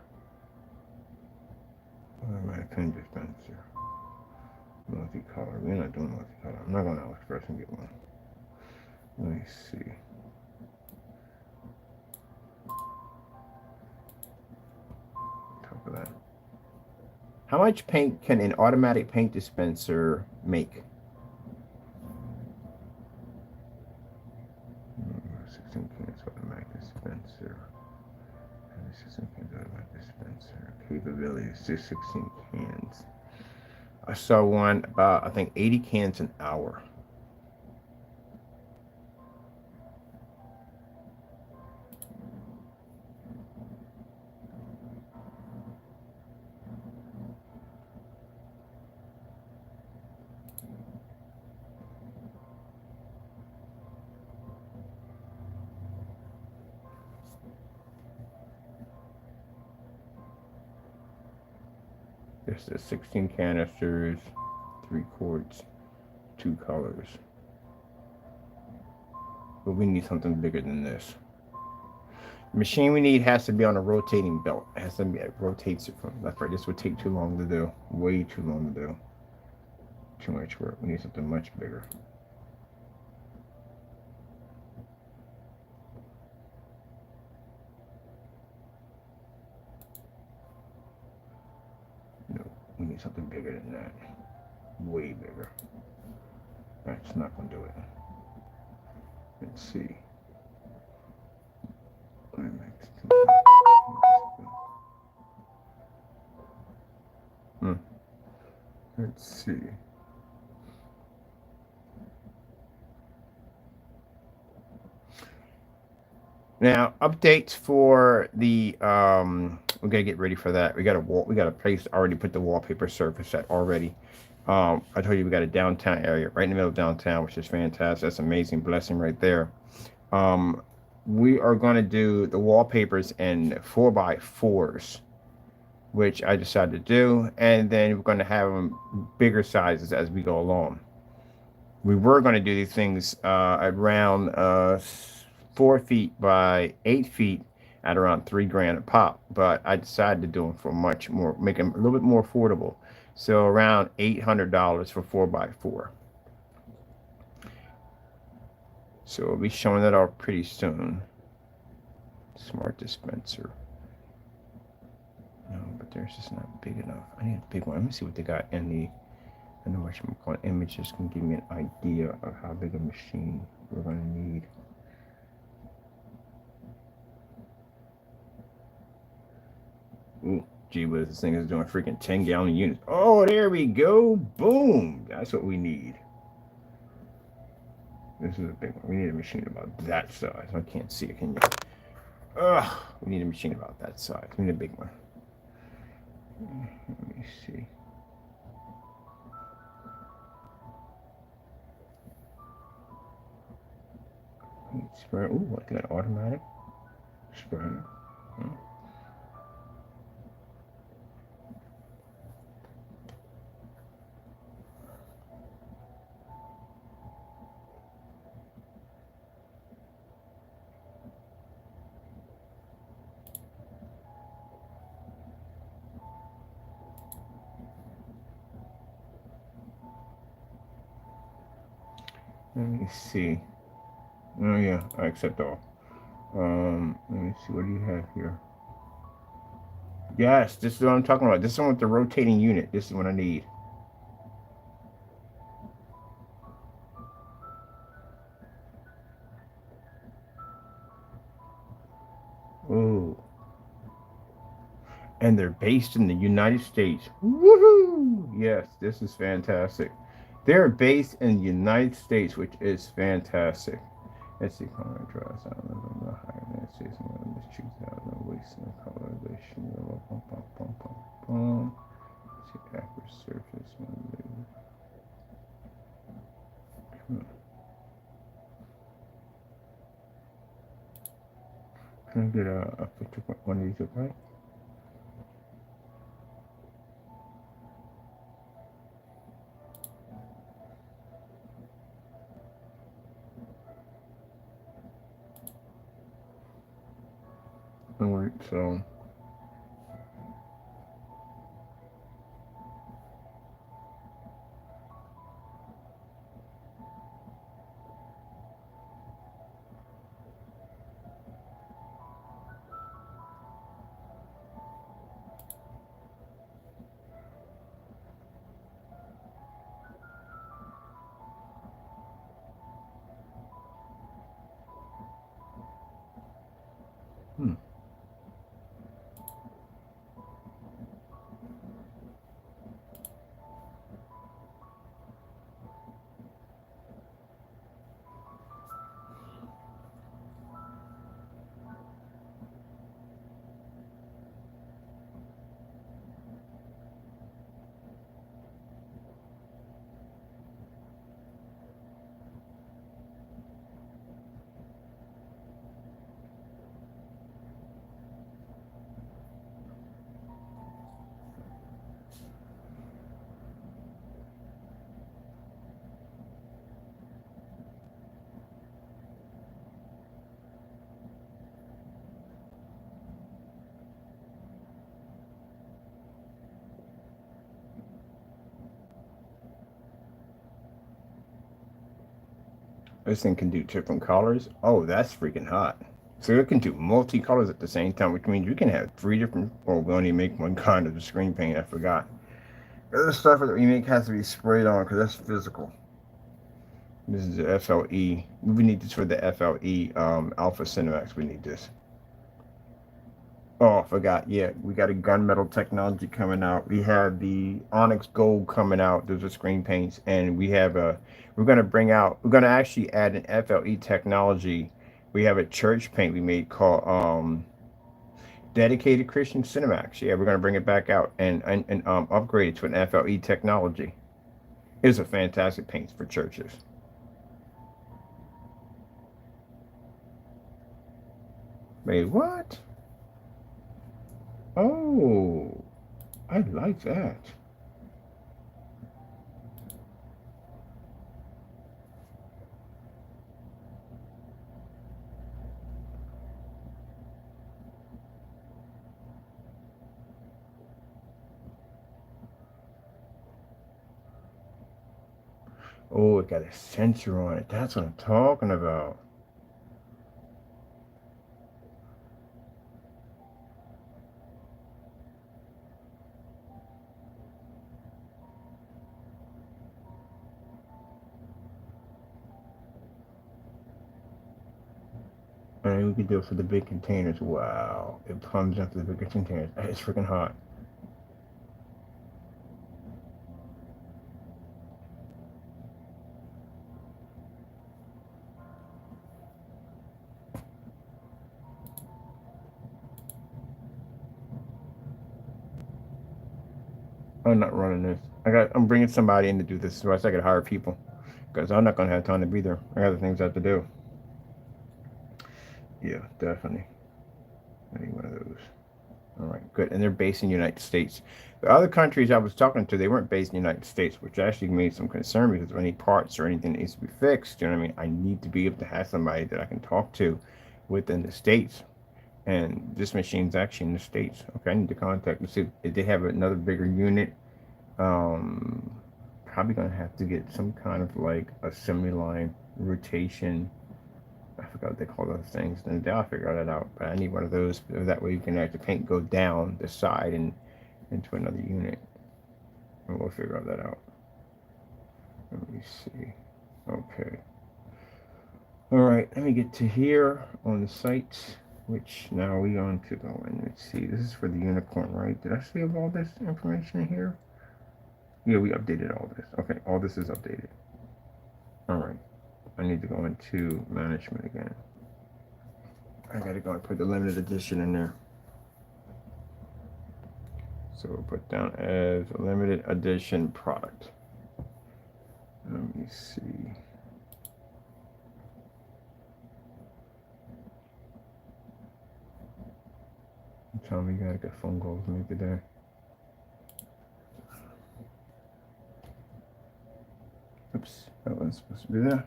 Automatic pen dispenser. Multicolor. We're not doing multicolor. I'm not going to AliExpress and get one. Let me see. Top of that. How much paint can an automatic paint dispenser make? 16 cans automatic dispenser. 16 cans automatic dispenser. Capability is 16 cans. I saw one about, I think, 80 cans an hour. This is 16 canisters, 3 quarts, 2 colors. But we need something bigger than this. The machine we need has to be on a rotating belt. It has to be, it rotates it from left right. This would take too long to do. Way too long to do. Too much work. We need something much bigger. need something bigger than that. Way bigger. That's not going to do it. Let's see. Let's see. Now, updates for the we gotta get ready for that. We got a place already put the wallpaper surface at already. I told you we got a downtown area right in the middle of downtown, which is fantastic. That's an amazing blessing right there. We are going to do the wallpapers in 4x4s, which I decided to do, and then we're going to have them bigger sizes as we go along. We were going to do these things around 4 feet by 8 feet at around $3,000 a pop, but I decided to do them for much more, make them a little bit more affordable. So around $800 for 4x4. So we'll be showing that off pretty soon. Smart dispenser. No, but theirs is not big enough. I need a big one. Let me see what they got in the, I know what I'm calling images can give me an idea of how big a machine we're going to need. Ooh, gee whiz, this thing is doing freaking 10-gallon units. Oh, there we go. Boom. That's what we need. This is a big one. We need a machine about that size. I can't see it, can you? Ugh, we need a machine about that size. We need a big one. Let me see. Sprayer. Ooh, look at that automatic sprayer. Let me see. Oh yeah, I accept all. Let me see. What do you have here? Yes, this is what I'm talking about. This is the one with the rotating unit. This is what I need. Ooh. And they're based in the United States. Woohoo! Yes, this is fantastic. They're based in the United States, which is fantastic. Let's see, color draws out of the higher United States and let's choose out the waste and colorization. Let's see, accurate surface. Can I get a picture of one of these look like? Alright, so this thing can do different colors. Oh, that's freaking hot. So it can do multi-colors at the same time, which means you can have 3 different, well, we only make one kind of the screen paint, I forgot. The stuff that we make has to be sprayed on because that's physical. This is the FLE. We need this for the FLE Alpha CINEMAX. We need this. Oh, I forgot. Yeah, we got a gunmetal technology coming out. We have the Onyx Gold coming out. Those are screen paints, and we have a. We're gonna bring out. We're gonna actually add an FLE technology. We have a church paint we made called Dedicated Christian CINEMAX. Yeah, we're gonna bring it back out and upgrade it to an FLE technology. It's a fantastic paint for churches. Wait, what? Oh, I like that. Oh, it got a sensor on it. That's what I'm talking about. And we can do it for the big containers. Wow. It comes up to the bigger containers. It's freaking hot. I'm not running this. I'm bringing somebody in to do this. So I gotta hire people. Because I'm not gonna have time to be there. I got other things I have to do. Yeah, definitely. I need one of those. All right, good. And they're based in the United States. The other countries I was talking to, they weren't based in the United States, which actually made some concern because of any parts or anything that needs to be fixed. You know what I mean? I need to be able to have somebody that I can talk to within the States. And this machine's actually in the States. Okay, I need to contact them, see if they have another bigger unit. Um, Probably gonna have to get some kind of like assembly line rotation. I forgot what they call those things. Then I'll figure that out. But I need one of those. That way you can have the paint go down the side and into another unit. And we'll figure all that out. Let me see. Okay. All right. Let me get to here on the site. Which now we on to go in. Let's see. This is for the unicorn, right? Did I save all this information here? Yeah, we updated all this. Okay, all this is updated. All right. I need to go into management again. I gotta go and put the limited edition in there. So we'll put down as a limited edition product. Let me see. Tell me you gotta get phone calls with me today. Oops, that wasn't supposed to be there.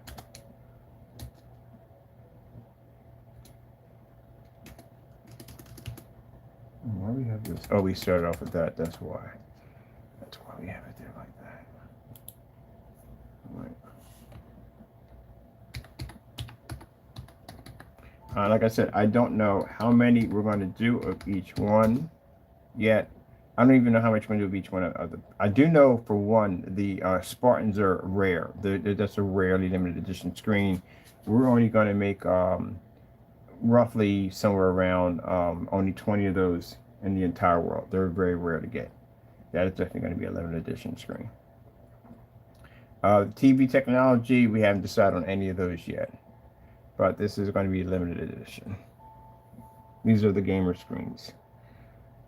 Why we have this? Oh, we started off with that. That's why. That's why we have it there like that. Right. Like I said, I don't know how many we're going to do of each one yet. I don't even know how much we're going to do of each one of the. I do know for one, the Spartans are rare. That's a rarely limited edition screen. We're only going to make roughly somewhere around only 20 of those in the entire world. They're very rare to get. That is definitely going to be a limited edition screen. TV technology, we haven't decided on any of those yet. But this is going to be limited edition. These are the gamer screens.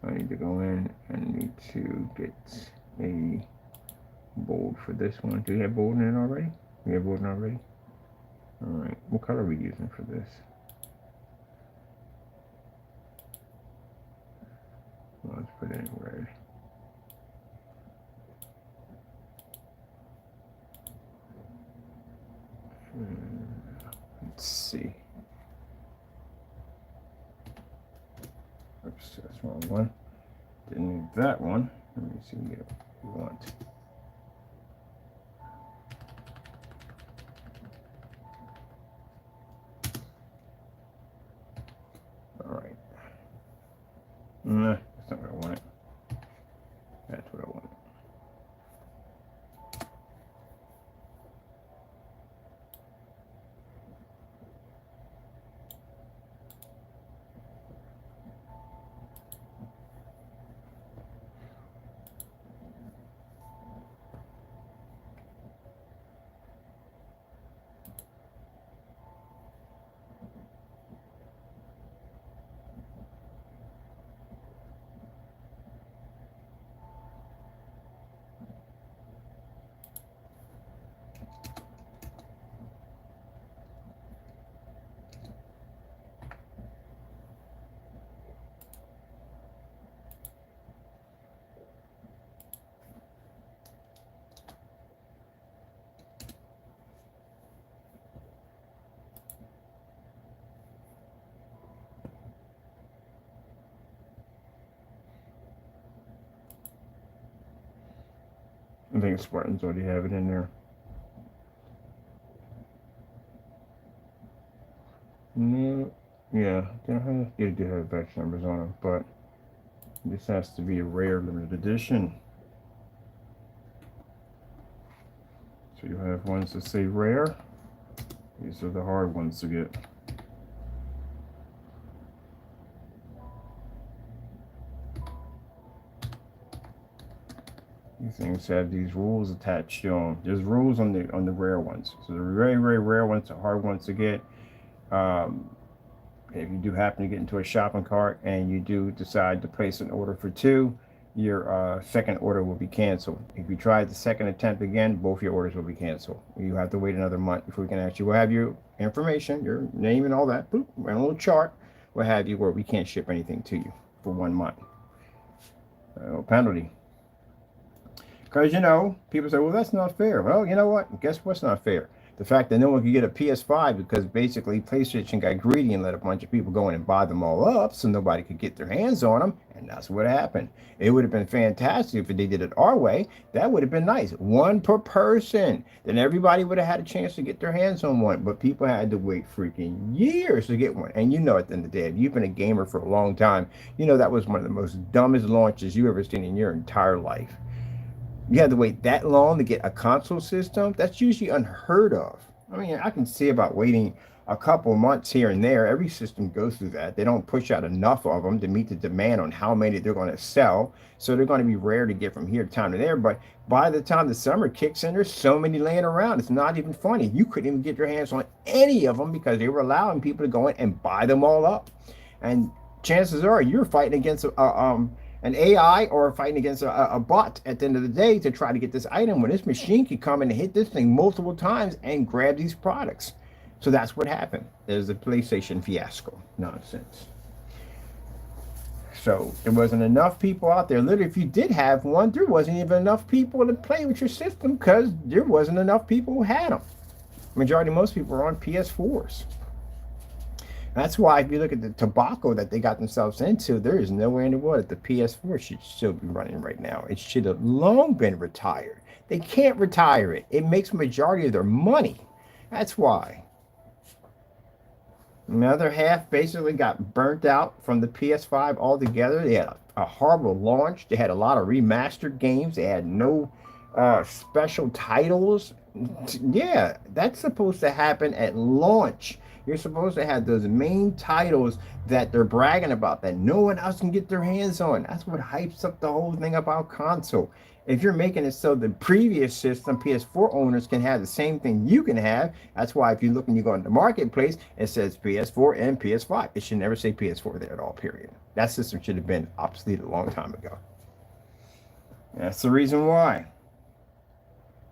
I need to go in and need to get a bold for this one. Do we have bold in it already? We have bold in it already? Alright, what color are we using for this? Well, let's put it in red. Let's see. Oops, that's the wrong one. Didn't need that one. Let me see what we want. Alright. Nah, that's not what I wanted. That's what I wanted. I think Spartans already have it in there. No, yeah, they do have batch numbers on them, but this has to be a rare limited edition. So you have ones that say rare. These are the hard ones to get. These things have these rules attached to them. There's rules on the rare ones. So the very, very rare ones, the hard ones to get. If you do happen to get into a shopping cart and you do decide to place an order for two, your second order will be canceled. If you try the second attempt again, both your orders will be canceled. You have to wait another month before we can actually, we'll have your information, your name and all that, boop, and a little chart, we'll have you where we can't ship anything to you for 1 month. Penalty. Because, you know, people say, well, that's not fair. Well, you know what? Guess what's not fair? The fact that no one could get a PS5 because basically PlayStation got greedy and let a bunch of people go in and buy them all up so nobody could get their hands on them. And that's what happened. It would have been fantastic if they did it our way. That would have been nice. One per person. Then everybody would have had a chance to get their hands on one. But people had to wait freaking years to get one. And you know, at the end of the day, if you've been a gamer for a long time, you know that was one of the most dumbest launches you've ever seen in your entire life. You had to wait that long to get a console system? That's usually unheard of. I mean, I can see about waiting a couple months here and there. Every system goes through that. They don't push out enough of them to meet the demand on how many they're going to sell. So they're going to be rare to get from here to time to there. But by the time the summer kicks in, there's so many laying around. It's not even funny. You couldn't even get your hands on any of them because they were allowing people to go in and buy them all up. And chances are you're fighting against an AI or fighting against a bot at the end of the day to try to get this item when this machine can come in and hit this thing multiple times and grab these products. So that's what happened. There's the PlayStation fiasco nonsense. So there wasn't enough people out there. Literally, if you did have one, there wasn't even enough people to play with your system because there wasn't enough people who had them. Majority, most people are on PS4s. That's why if you look at the tobacco that they got themselves into, there is nowhere in the world that the PS4 should still be running right now. It should have long been retired. They can't retire it. It makes the majority of their money. That's why. Another half basically got burnt out from the PS5 altogether. They had a horrible launch. They had a lot of remastered games. They had no special titles. Yeah, that's supposed to happen at launch. You're supposed to have those main titles that they're bragging about that no one else can get their hands on. That's what hypes up the whole thing about console. If you're making it so the previous system, PS4 owners can have the same thing you can have, that's why if you look and you go into the marketplace, it says PS4 and PS5. It should never say PS4 there at all, period. That system should have been obsolete a long time ago. That's the reason why.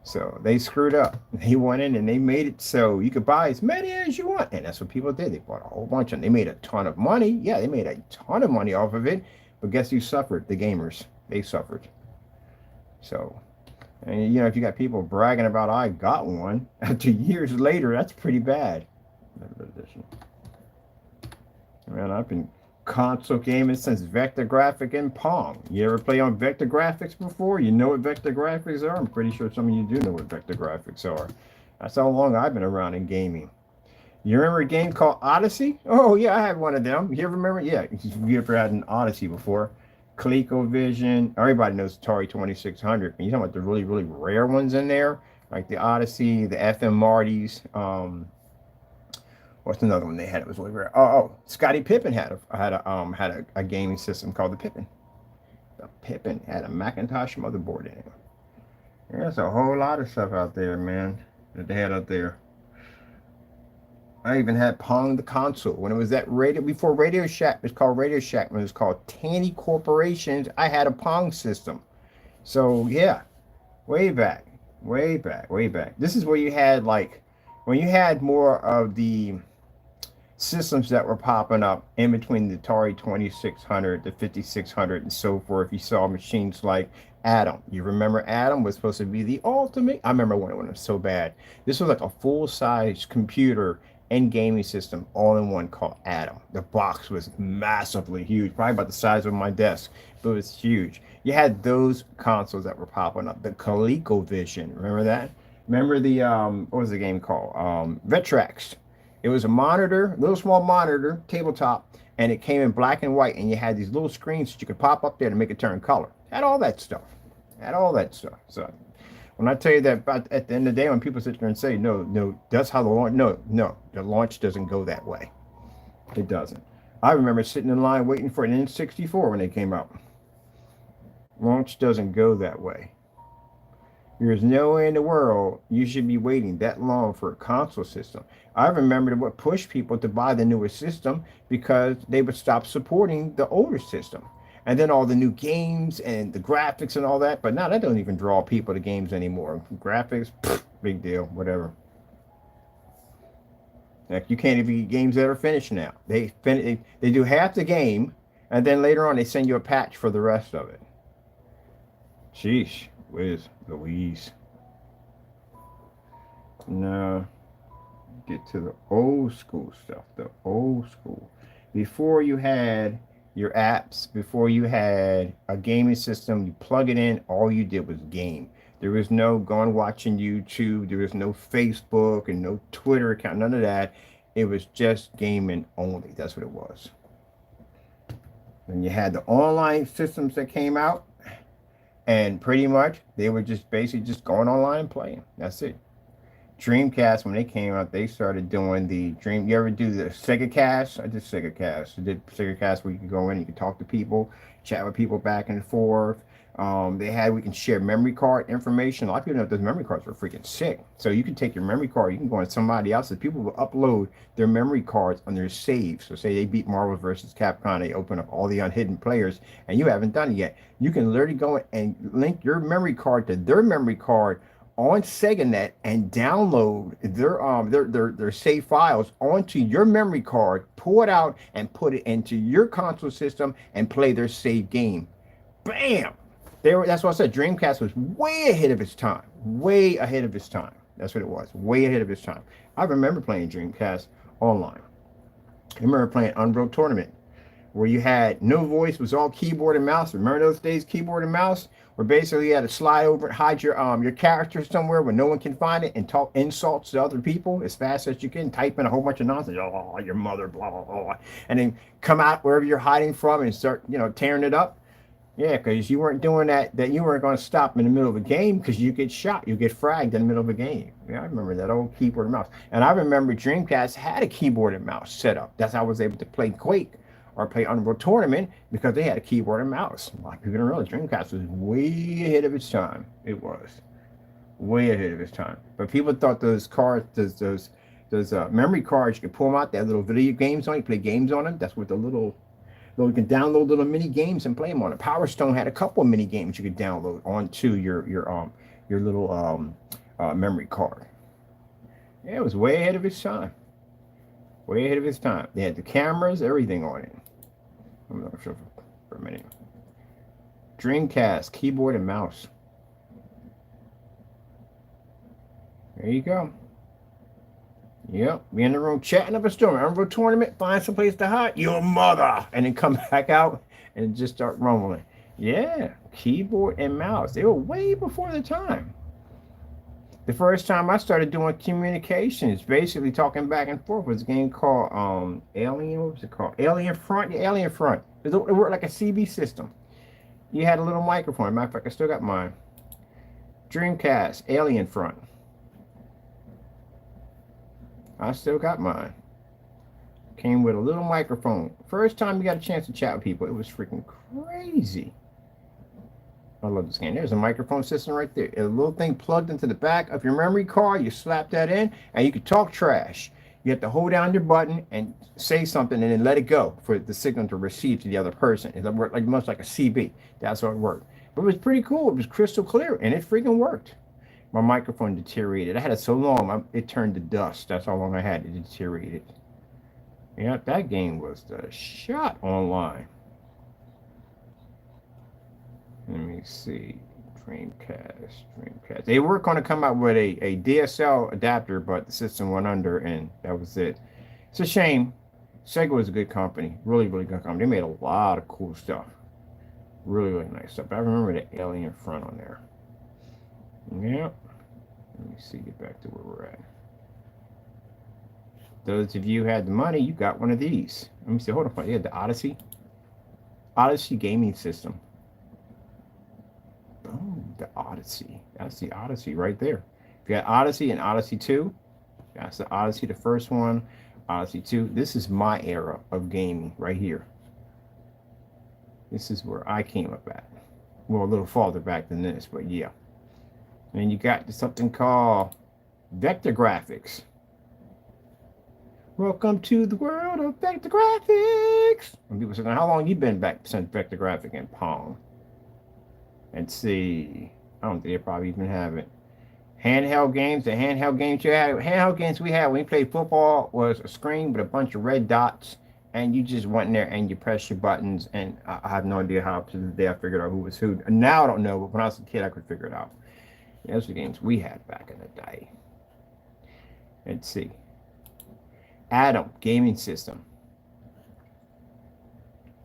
So they screwed up. They went in and they made it so you could buy as many as you want. And that's what people did. They bought a whole bunch of them. They made a ton of money. Yeah, they made a ton of money off of it. But guess who suffered? The gamers. They suffered. So, and you know, if you got people bragging about I got one, 2 years later, that's pretty bad. Man, I've been console gaming since Vector Graphic and Pong. You ever play on Vector Graphics before? You know what Vector Graphics are? I'm pretty sure some of you do know what Vector Graphics are. That's how long I've been around in gaming. You remember a game called Odyssey? Oh, yeah, I had one of them. You ever remember? Yeah, you ever had an Odyssey before? ColecoVision. Everybody knows Atari 2600. You're talking about the really, really rare ones in there, like the Odyssey, the FM Martys. What's another one they had? It was really rare. Scottie Pippen had a gaming system called the Pippen. The Pippen had a Macintosh motherboard in it. There's a whole lot of stuff out there, man, that they had out there. I even had Pong the console when it was that radio before Radio Shack. It was called Radio Shack. When it was called Tandy Corporations, I had a Pong system. So yeah, way back. This is where you had when you had more of the systems that were popping up in between the Atari 2600, the 5600, and so forth. You saw machines like Atom. You remember Atom was supposed to be the ultimate? I remember when it was so bad. This was like a full-size computer and gaming system all in one called Atom. The box was massively huge, probably about the size of my desk, but it was huge. You had those consoles that were popping up. The ColecoVision, remember that? Remember the what was the game called? Vectrex. It was a monitor, little small monitor, tabletop, and it came in black and white, and you had these little screens that you could pop up there to make it turn color. Had all that stuff. Had all that stuff. So when I tell you that, at the end of the day, when people sit there and say, no, no, that's how the launch, no, the launch doesn't go that way. It doesn't. I remember sitting in line waiting for an N64 when they came out. Launch doesn't go that way. There's no way in the world you should be waiting that long for a console system. I remember what pushed people to buy the newer system because they would stop supporting the older system. And then all the new games and the graphics and all that. But now that doesn't even draw people to games anymore. Graphics, big deal, whatever. Like you can't even get games that are finished now. They do half the game, and then later on they send you a patch for the rest of it. Sheesh, whiz, Louise. No, get to the old school stuff. The old school. Before you had your apps, before you had a gaming system, you plug it in, all you did was game. There was no going watching YouTube, there was no Facebook and no Twitter account, none of that. It was just gaming only. That's what it was. And you had the online systems that came out, and pretty much they were just basically just going online and playing. That's it. Dreamcast, when they came out, they started doing the Dream. You ever do the Sega Cast? I did Sega Cast. I did Sega Cast where you could go in, you could talk to people, chat with people back and forth. We can share memory card information. A lot of people know those memory cards were freaking sick. So you can take your memory card, you can go on somebody else's. People will upload their memory cards on their saves. So say they beat Marvel versus Capcom, they open up all the unhidden players, and you haven't done it yet. You can literally go and link your memory card to their memory card on SegaNet and download their save files onto your memory card, pull it out and put it into your console system and play their save game. Bam! That's what I said. Dreamcast was way ahead of its time. Way ahead of its time. That's what it was. Way ahead of its time. I remember playing Dreamcast online. I remember playing Unreal Tournament, where you had no voice, was all keyboard and mouse. Remember those days, keyboard and mouse? Where basically you had to slide over and hide your character somewhere where no one can find it and talk insults to other people as fast as you can, type in a whole bunch of nonsense, oh, your mother, blah, blah, blah, and then come out wherever you're hiding from and start, tearing it up. Yeah, because you weren't doing that you weren't going to stop in the middle of a game because you get shot, you get fragged in the middle of a game. Yeah, I remember that old keyboard and mouse. And I remember Dreamcast had a keyboard and mouse set up. That's how I was able to play Quake or play Unreal Tournament because they had a keyboard and mouse. A lot of people don't realize Dreamcast was way ahead of its time. It was way ahead of its time. But people thought those cards, those memory cards, you could pull them out. They had little video games on. You play games on them. That's what you can download little mini games and play them on it. Power Stone had a couple of mini games you could download onto your little memory card. Yeah, it was way ahead of its time. Way ahead of its time. They had the cameras, everything on it. I'm not sure for a minute. Dreamcast, keyboard and mouse. There you go. Yep, be in the room chatting up a storm. Unreal Tournament, find some place to hide. Your mother! And then come back out and just start rumbling. Yeah, keyboard and mouse. They were way before the time. The first time I started doing communications, basically talking back and forth, was a game called Alien. What was it called? Alien Front. Yeah, Alien Front. It worked like a CB system. You had a little microphone. Matter of fact, I still got mine. Dreamcast, Alien Front. I still got mine. Came with a little microphone. First time you got a chance to chat with people, it was freaking crazy. I love this game. There's a microphone system right there. A little thing plugged into the back of your memory card. You slap that in, and you can talk trash. You have to hold down your button and say something, and then let it go for the signal to receive to the other person. It worked much like a CB. That's how it worked. But it was pretty cool. It was crystal clear, and it freaking worked. My microphone deteriorated. I had it so long, it turned to dust. That's how long I had it. It deteriorated. Yeah, that game was the shot online. Let me see. Dreamcast. They were going to come out with a DSL adapter, but the system went under, and that was it. It's a shame. Sega was a good company, really, really good company. They made a lot of cool stuff, really, really nice stuff. I remember the alien front on there. Yep. Let me see. Get back to where we're at. Those of you who had the money, you got one of these. Let me see. Hold on. You had the Odyssey gaming system. Boom, the Odyssey. That's the Odyssey right there. If you got Odyssey and Odyssey 2, that's the Odyssey, the first one. Odyssey 2. This is my era of gaming right here. This is where I came up at. Well, a little farther back than this, but yeah. And you got something called vector graphics. Welcome to the world of vector graphics. And people say, how long you been back since vector graphic and Pong? Let's see. I don't think they probably even have it. Handheld games. The handheld games we had when we played football was a screen with a bunch of red dots, and you just went in there and you press your buttons. And I have no idea how to this day I figured out who was who. Now I don't know, but when I was a kid, I could figure it out. Those are the games we had back in the day. Let's see. Atom gaming system.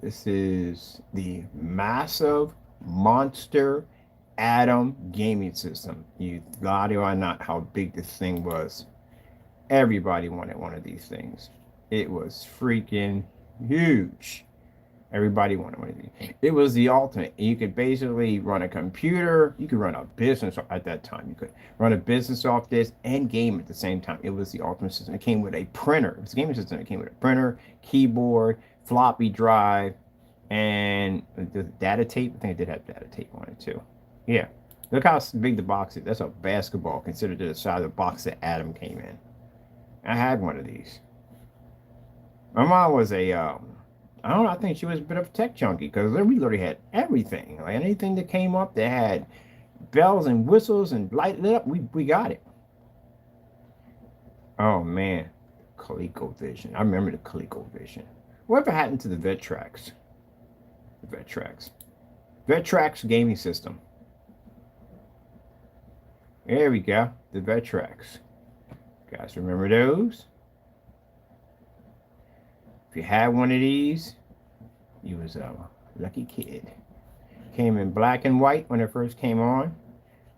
This is the massive monster Atom gaming system. You got it or not how big this thing was. Everybody wanted one of these things. It was freaking huge. Everybody wanted one of these. It was the ultimate. You could basically run a computer. You could run a business at that time. You could run a business off this and game at the same time. It was the ultimate system. It came with a printer. It was a gaming system. It came with a printer, keyboard, floppy drive, and the data tape. I think it did have data tape on it too. Yeah. Look how big the box is. That's a basketball considered to the size of the box that Atom came in. I had one of these. My mom was a I don't know, I think she was a bit of a tech junkie because we literally had everything. Like anything that came up that had bells and whistles and light lit up, we got it. Oh man, ColecoVision. I remember the ColecoVision. Whatever happened to the Vectrex? The Vectrex gaming system. There we go. The Vectrex. Guys, remember those? If you had one of these, you was a lucky kid. Came in black and white when it first came on.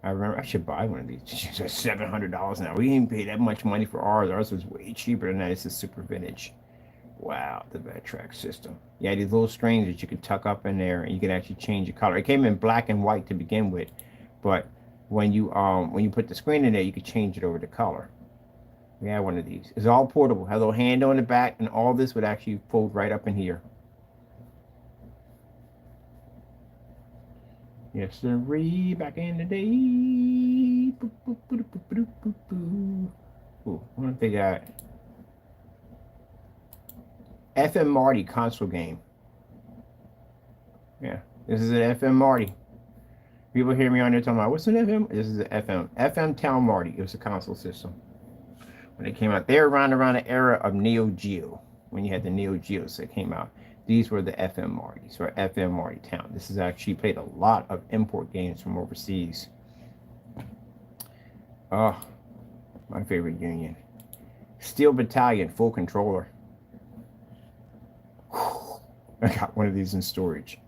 I remember I should buy one of these. It's $700 now. We didn't pay that much money for ours. Ours was way cheaper than that. It's a super vintage. Wow, the Vectrex system. Yeah, these little strings that you could tuck up in there, and you could actually change the color. It came in black and white to begin with, but when you put the screen in there, you could change it over to color. We had one of these. It's all portable. Had a little handle on the back, and all this would actually fold right up in here. Yes, sirree, back in the day. Ooh, what if they got FM Marty console game? Yeah, this is an FM Marty. People hear me on there talking about, what's an FM? This is an FM Town Marty. It was a console system. When it came out, they were around the era of Neo Geo. When you had the Neo Geos that came out. These were the FM Martys, or FM Marty Town. This is actually played a lot of import games from overseas. Oh, my favorite union. Steel Battalion, full controller. Whew. I got one of these in storage.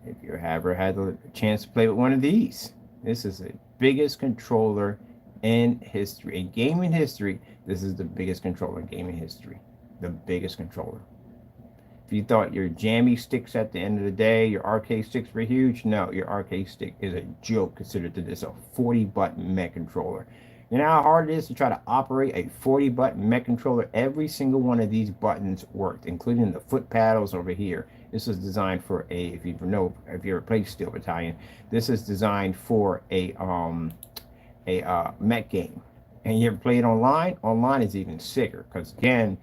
If you ever had the chance to play with one of these, this is the biggest controller in history. In gaming history, this is the biggest controller in gaming history. The biggest controller. If you thought your jammy sticks at the end of the day, your arcade sticks were huge, no, your arcade stick is a joke considered to this a 40-button mech controller. You know how hard it is to try to operate a 40-button mech controller? Every single one of these buttons worked, including the foot paddles over here. This is designed for a, if you ever played Steel Battalion, this is designed for a mech game. And you ever play it online? Online is even sicker because again,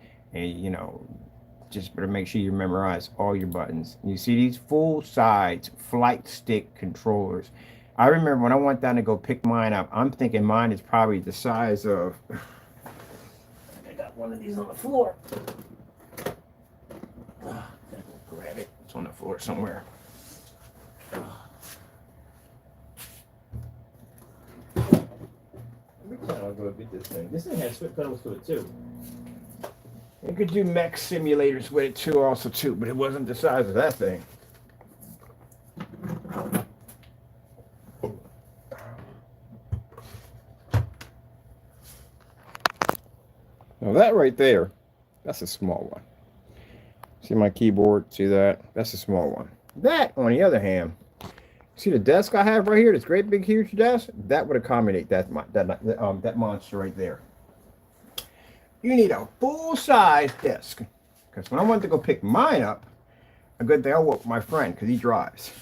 just better make sure you memorize all your buttons. You see these full-size flight stick controllers. I remember when I went down to go pick mine up, I'm thinking mine is probably the size of... I got one of these on the floor. Grab it. It's on the floor somewhere. this thing. This thing has foot pedals to it too. You could do mech simulators with it too, also too, but it wasn't the size of that thing. Now that right there, that's a small one. See my keyboard? See that? That's a small one. That, on the other hand, see the desk I have right here, this great big huge desk? That would accommodate that monster right there. You need a full-size desk. Because when I went to go pick mine up, a good thing I walked with my friend because he drives.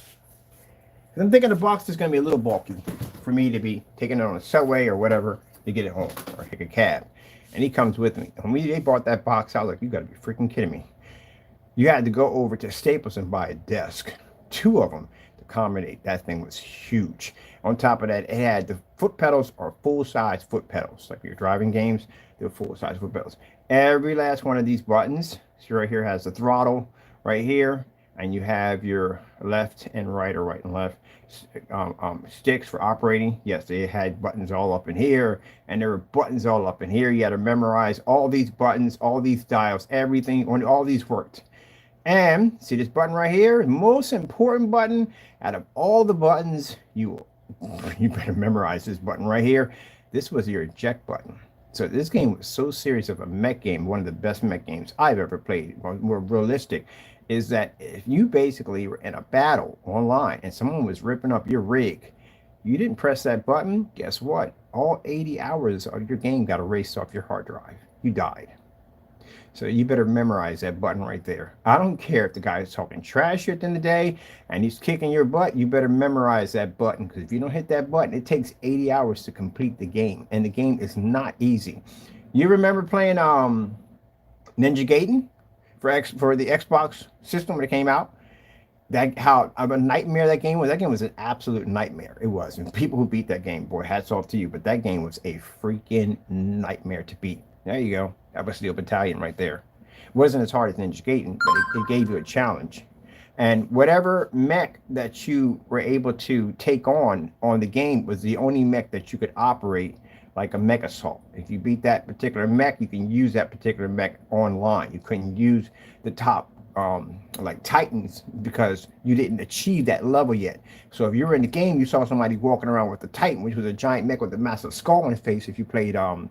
And I'm thinking the box is going to be a little bulky for me to be taking it on a subway or whatever to get it home or take a cab. And he comes with me. And when they bought that box, I was like, you got to be freaking kidding me. You had to go over to Staples and buy a desk. 2 of them to accommodate. That thing was huge. On top of that, it had the foot pedals are full-size foot pedals. Like your driving games, they're full-size foot pedals. Every last one of these buttons, see right here has the throttle right here. And you have your left and right or right and left sticks for operating. Yes, they had buttons all up in here, and there were buttons all up in here. You had to memorize all these buttons, all these dials, everything, when all these worked. And see this button right here, most important button out of all the buttons. You better memorize this button right here. This was your eject button. So this game was so serious of a mech game, one of the best mech games I've ever played, more realistic, is that if you basically were in a battle online and someone was ripping up your rig, you didn't press that button, guess what? All 80 hours of your game got erased off your hard drive. You died. So you better memorize that button right there. I don't care if the guy is talking trash at the end of the day and he's kicking your butt, you better memorize that button, because if you don't hit that button, it takes 80 hours to complete the game, and the game is not easy. You remember playing Ninja Gaiden for the Xbox system when it came out? That how of a nightmare that game was. That game was an absolute nightmare. It was. And people who beat that game, boy, hats off to you. But that game was a freaking nightmare to beat. There you go. That was Steel Battalion right there. It wasn't as hard as Ninja Gaiden, but it gave you a challenge. And whatever mech that you were able to take on the game was the only mech that you could operate like a mech assault. If you beat that particular mech, you can use that particular mech online. You couldn't use the top like Titans because you didn't achieve that level yet. So if you were in the game, you saw somebody walking around with the Titan, which was a giant mech with a massive skull on his face. If you played a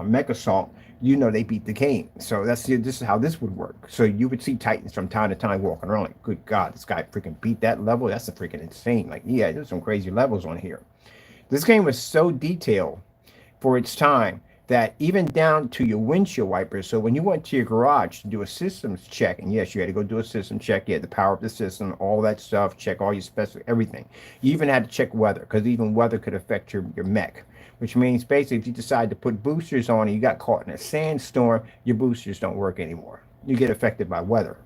mech assault, you know they beat the game. So this is how this would work. So you would see Titans from time to time walking around like, good God, this guy freaking beat that level. That's a freaking insane. Like, yeah, there's some crazy levels on here. This game was so detailed for its time that even down to your windshield wipers. So when you went to your garage to do a systems check, and yes, you had to go do a system check, you had to power up the system, all that stuff, check all your specific everything. You even had to check weather, because even weather could affect your mech, which means basically if you decide to put boosters on and you got caught in a sandstorm, your boosters don't work anymore. You get affected by weather.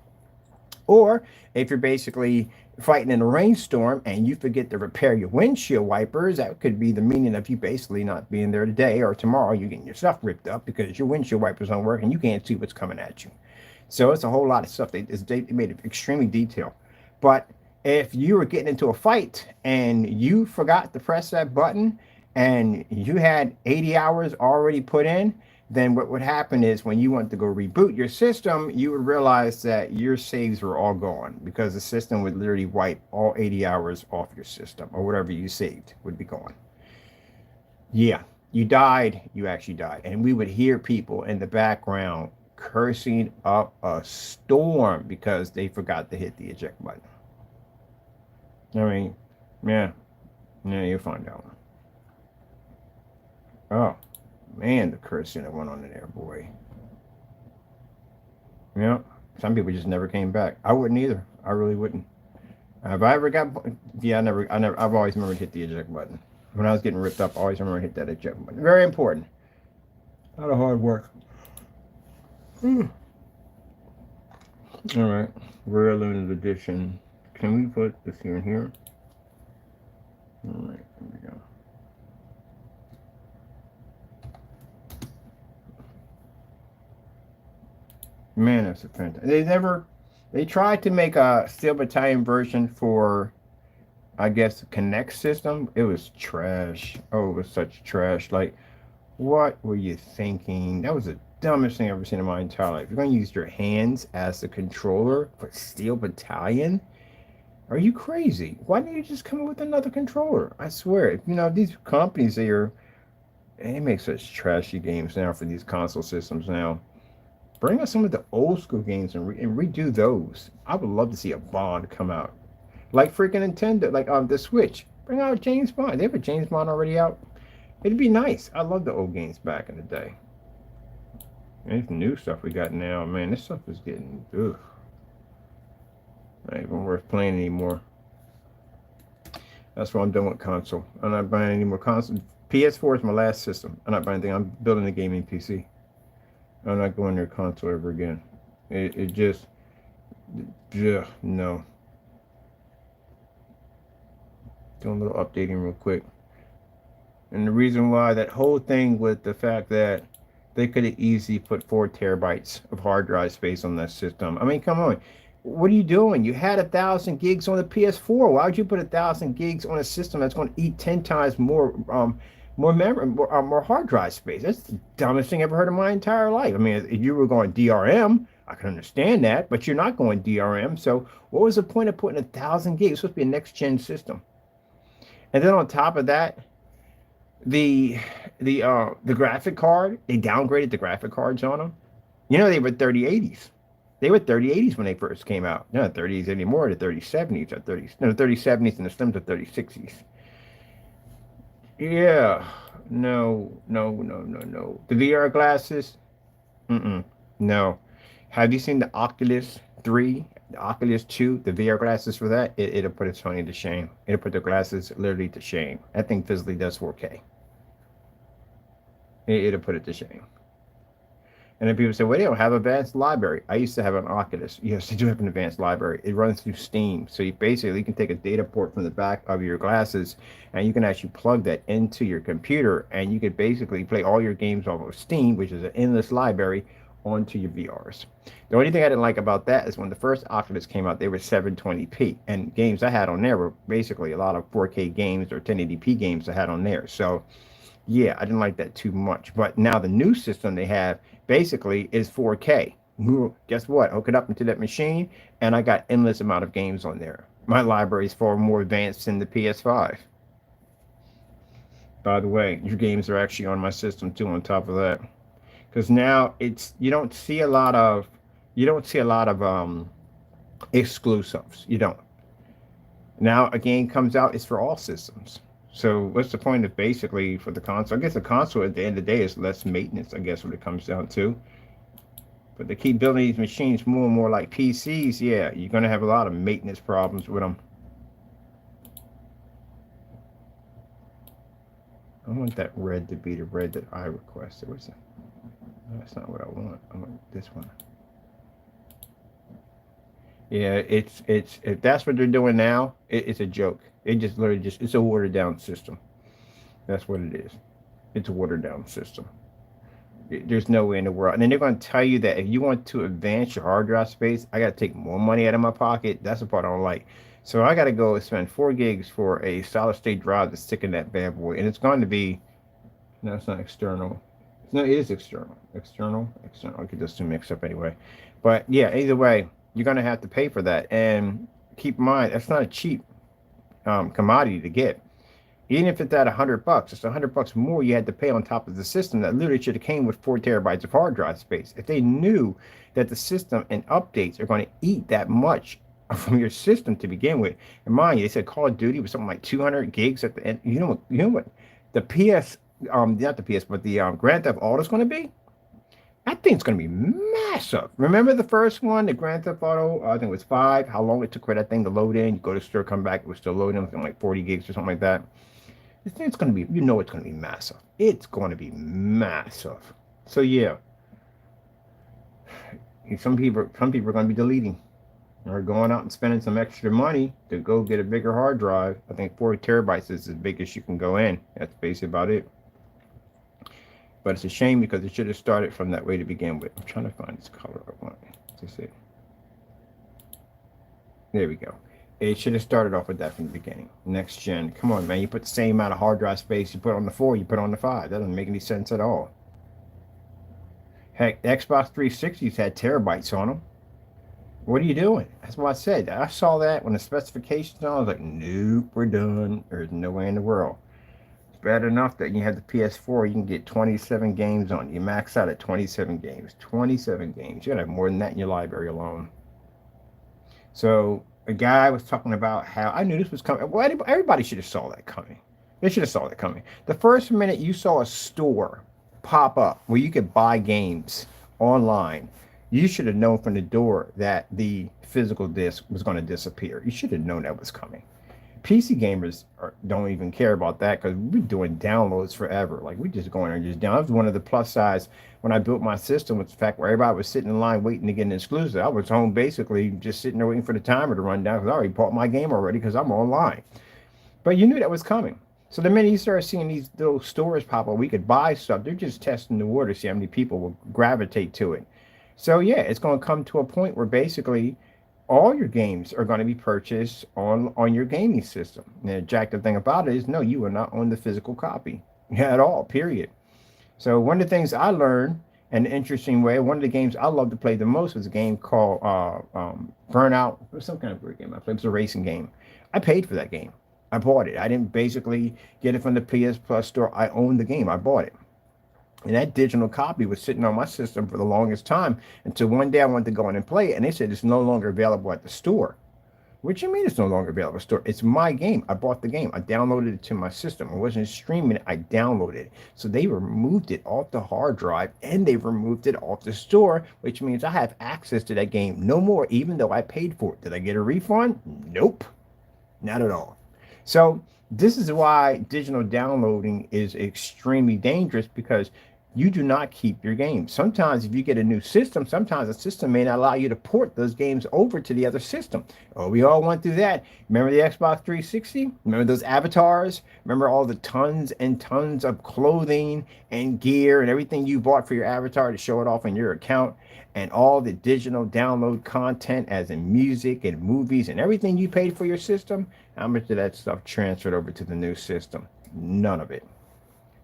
Or if you're basically fighting in a rainstorm and you forget to repair your windshield wipers, that could be the meaning of you basically not being there today or tomorrow. You're getting your stuff ripped up because your windshield wipers don't work and you can't see what's coming at you. So it's a whole lot of stuff. They made it extremely detailed. But if you were getting into a fight and you forgot to press that button and you had 80 hours already put in, then what would happen is when you want to go reboot your system, you would realize that your saves were all gone, because the system would literally wipe all 80 hours off your system, or whatever you saved would be gone. Yeah, you died. You actually died. And we would hear people in the background cursing up a storm because they forgot to hit the eject button. I mean, yeah, you'll find out. Oh. Man, the cursing that went on in there, boy. Yeah, some people just never came back. I wouldn't either. I really wouldn't. Have I ever got? Yeah, I've always remembered to hit the eject button. When I was getting ripped up, I always remember to hit that eject button. Very important. A lot of hard work. All right, rare limited edition. Can we put this here in here? All right, here we go. Man, that's a fantastic. They tried to make a Steel Battalion version for, I guess, the Connect system. It was trash. Oh, it was such trash. Like, What were you thinking? That was the dumbest thing I've ever seen in my entire life. You're going to use your hands as the controller for Steel Battalion? Are you crazy? Why didn't you just come up with another controller? I swear, you know, these companies, they make such trashy games now for these console systems now. Bring us some of the old school games and redo those. I would love to see a Bond come out. Like freaking Nintendo, like the Switch. Bring out James Bond. They have a James Bond already out. It'd be nice. I love the old games back in the day. And this new stuff we got now, man, this stuff is getting, ugh, not even worth playing anymore. That's why I'm done with console. I'm not buying any more console. PS4 is my last system. I'm not buying anything. I'm building a gaming PC. I'm not going near console ever again. It just, yeah, no. Doing a little updating real quick. And the reason why, that whole thing with the fact that they could have easily put 4 terabytes of hard drive space on that system. I mean, come on. What are you doing? You had 1,000 gigs on the PS4. Why would you put 1,000 gigs on a system that's going to eat 10 times more memory, more hard drive space? That's the dumbest thing I ever heard in my entire life. I mean, if you were going DRM, I can understand that, but you're not going DRM. So what was the point of putting 1,000 gigs? It's supposed to be a next gen system. And then on top of that, the the graphic card, they downgraded the graphic cards on them. You know, they were 3080s. They were 3080s when they first came out. They're not 30s anymore. The 3070s are 30s. No, the 3070s and the Slims are 3060s. Yeah. No, no, no, no, no. The VR glasses? Mm-mm. No. Have you seen the Oculus 3, the Oculus 2, the VR glasses for that? It'll put Sony to shame. It'll put the glasses literally to shame. That thing physically does 4K. It'll put it to shame. And then people say, well, they don't have advanced library. I used to have an Oculus. Yes, they do have an advanced library. It runs through Steam. So you basically can take a data port from the back of your glasses and you can actually plug that into your computer and you could basically play all your games off of Steam, which is an endless library, onto your VRs. The only thing I didn't like about that is when the first Oculus came out, they were 720p. And games I had on there were basically a lot of 4K games or 1080p games I had on there. So yeah, I didn't like that too much. But now the new system they have basically is 4K. Guess what? Hook it up into that machine, and I got endless amount of games on there. My library is far more advanced than the PS5. By the way, your games are actually on my system too. On top of that, because now it's you don't see a lot of exclusives. You don't. Now a game comes out, it's for all systems. So what's the point of basically for the console? I guess the console at the end of the day is less maintenance, I guess, what it comes down to. But they keep building these machines more and more like PCs, yeah, you're going to have a lot of maintenance problems with them. I want that red to be the red that I requested. What's that? No, that's not what I want. I want this one. Yeah, it's if that's what they're doing now, it's a joke. It just literally it's a watered down system. That's what it is. It's a watered down system. There's no way in the world. And then they're going to tell you that if you want to advance your hard drive space, I got to take more money out of my pocket. That's the part I don't like. So I got to go spend 4 gigs for a solid state drive to stick in that bad boy. And it's going to be, no, it's not external. No, it is external. External. I'll get those two mixed up anyway. But yeah, either way, you're going to have to pay for that. And keep in mind, that's not a cheap commodity to get. Even if it's at $100, it's $100 more you had to pay on top of the system that literally should have came with 4 terabytes of hard drive space. If they knew that the system and updates are going to eat that much from your system to begin with, and mind you, they said Call of Duty was something like 200 gigs at the end. You know what? The PS, not the PS, but the Grand Theft Auto is going to be. That thing's going to be massive. Remember the first one, the Grand Theft Auto? I think it was 5. How long it took for that thing to load in? You go to the store, come back, it was still loading, something like 40 gigs or something like that. This thing's going to be, you know, it's going to be massive. It's going to be massive. So yeah, some people are going to be deleting or going out and spending some extra money to go get a bigger hard drive. I think 4 terabytes is as big as you can go in. That's basically about it. But it's a shame because it should have started from that way to begin with. I'm trying to find this color I want. Let's see. There we go. It should have started off with that from the beginning. Next gen. Come on, man. You put the same amount of hard drive space you put on the 4, you put on the 5. That doesn't make any sense at all. Heck, Xbox 360s had terabytes on them. What are you doing? That's what I said. I saw that when the specifications on. I was like, nope, we're done. There's no way in the world. It's bad enough that you have the PS4, you can get 27 games on. You max out at 27 games. 27 games. You gotta have more than that in your library alone. So a guy was talking about how I knew this was coming. Well, everybody should have saw that coming. They should have saw that coming. The first minute you saw a store pop up where you could buy games online, you should have known from the door that the physical disc was going to disappear. You should have known that was coming. PC gamers don't even care about that because we're doing downloads forever. Like we just going and just down. That was one of the plus sides when I built my system was the fact where everybody was sitting in line waiting to get an exclusive. I was home basically just sitting there waiting for the timer to run down because I already bought my game already because I'm online. But you knew that was coming. So the minute you started seeing these little stores pop up, we could buy stuff. They're just testing the water to see how many people will gravitate to it. So yeah, it's going to come to a point where basically all your games are going to be purchased on your gaming system. And the attractive thing about it is, no, you will not own the physical copy at all, period. So one of the things I learned in an interesting way, one of the games I love to play the most was a game called Burnout. It was some kind of weird game I played. It was a racing game. I paid for that game. I bought it. I didn't basically get it from the PS Plus store. I owned the game. I bought it. And that digital copy was sitting on my system for the longest time until one day I wanted to go in and play it. And they said it's no longer available at the store. What do you mean it's no longer available at the store? It's my game. I bought the game. I downloaded it to my system. I wasn't streaming it. I downloaded it. So they removed it off the hard drive and they removed it off the store, which means I have access to that game no more, even though I paid for it. Did I get a refund? Nope. Not at all. So this is why digital downloading is extremely dangerous because you do not keep your games. Sometimes if you get a new system, sometimes the system may not allow you to port those games over to the other system. Oh, we all went through that. Remember the Xbox 360? Remember those avatars? Remember all the tons and tons of clothing and gear and everything you bought for your avatar to show it off in your account? And all the digital download content as in music and movies and everything you paid for your system? How much of that stuff transferred over to the new system? None of it.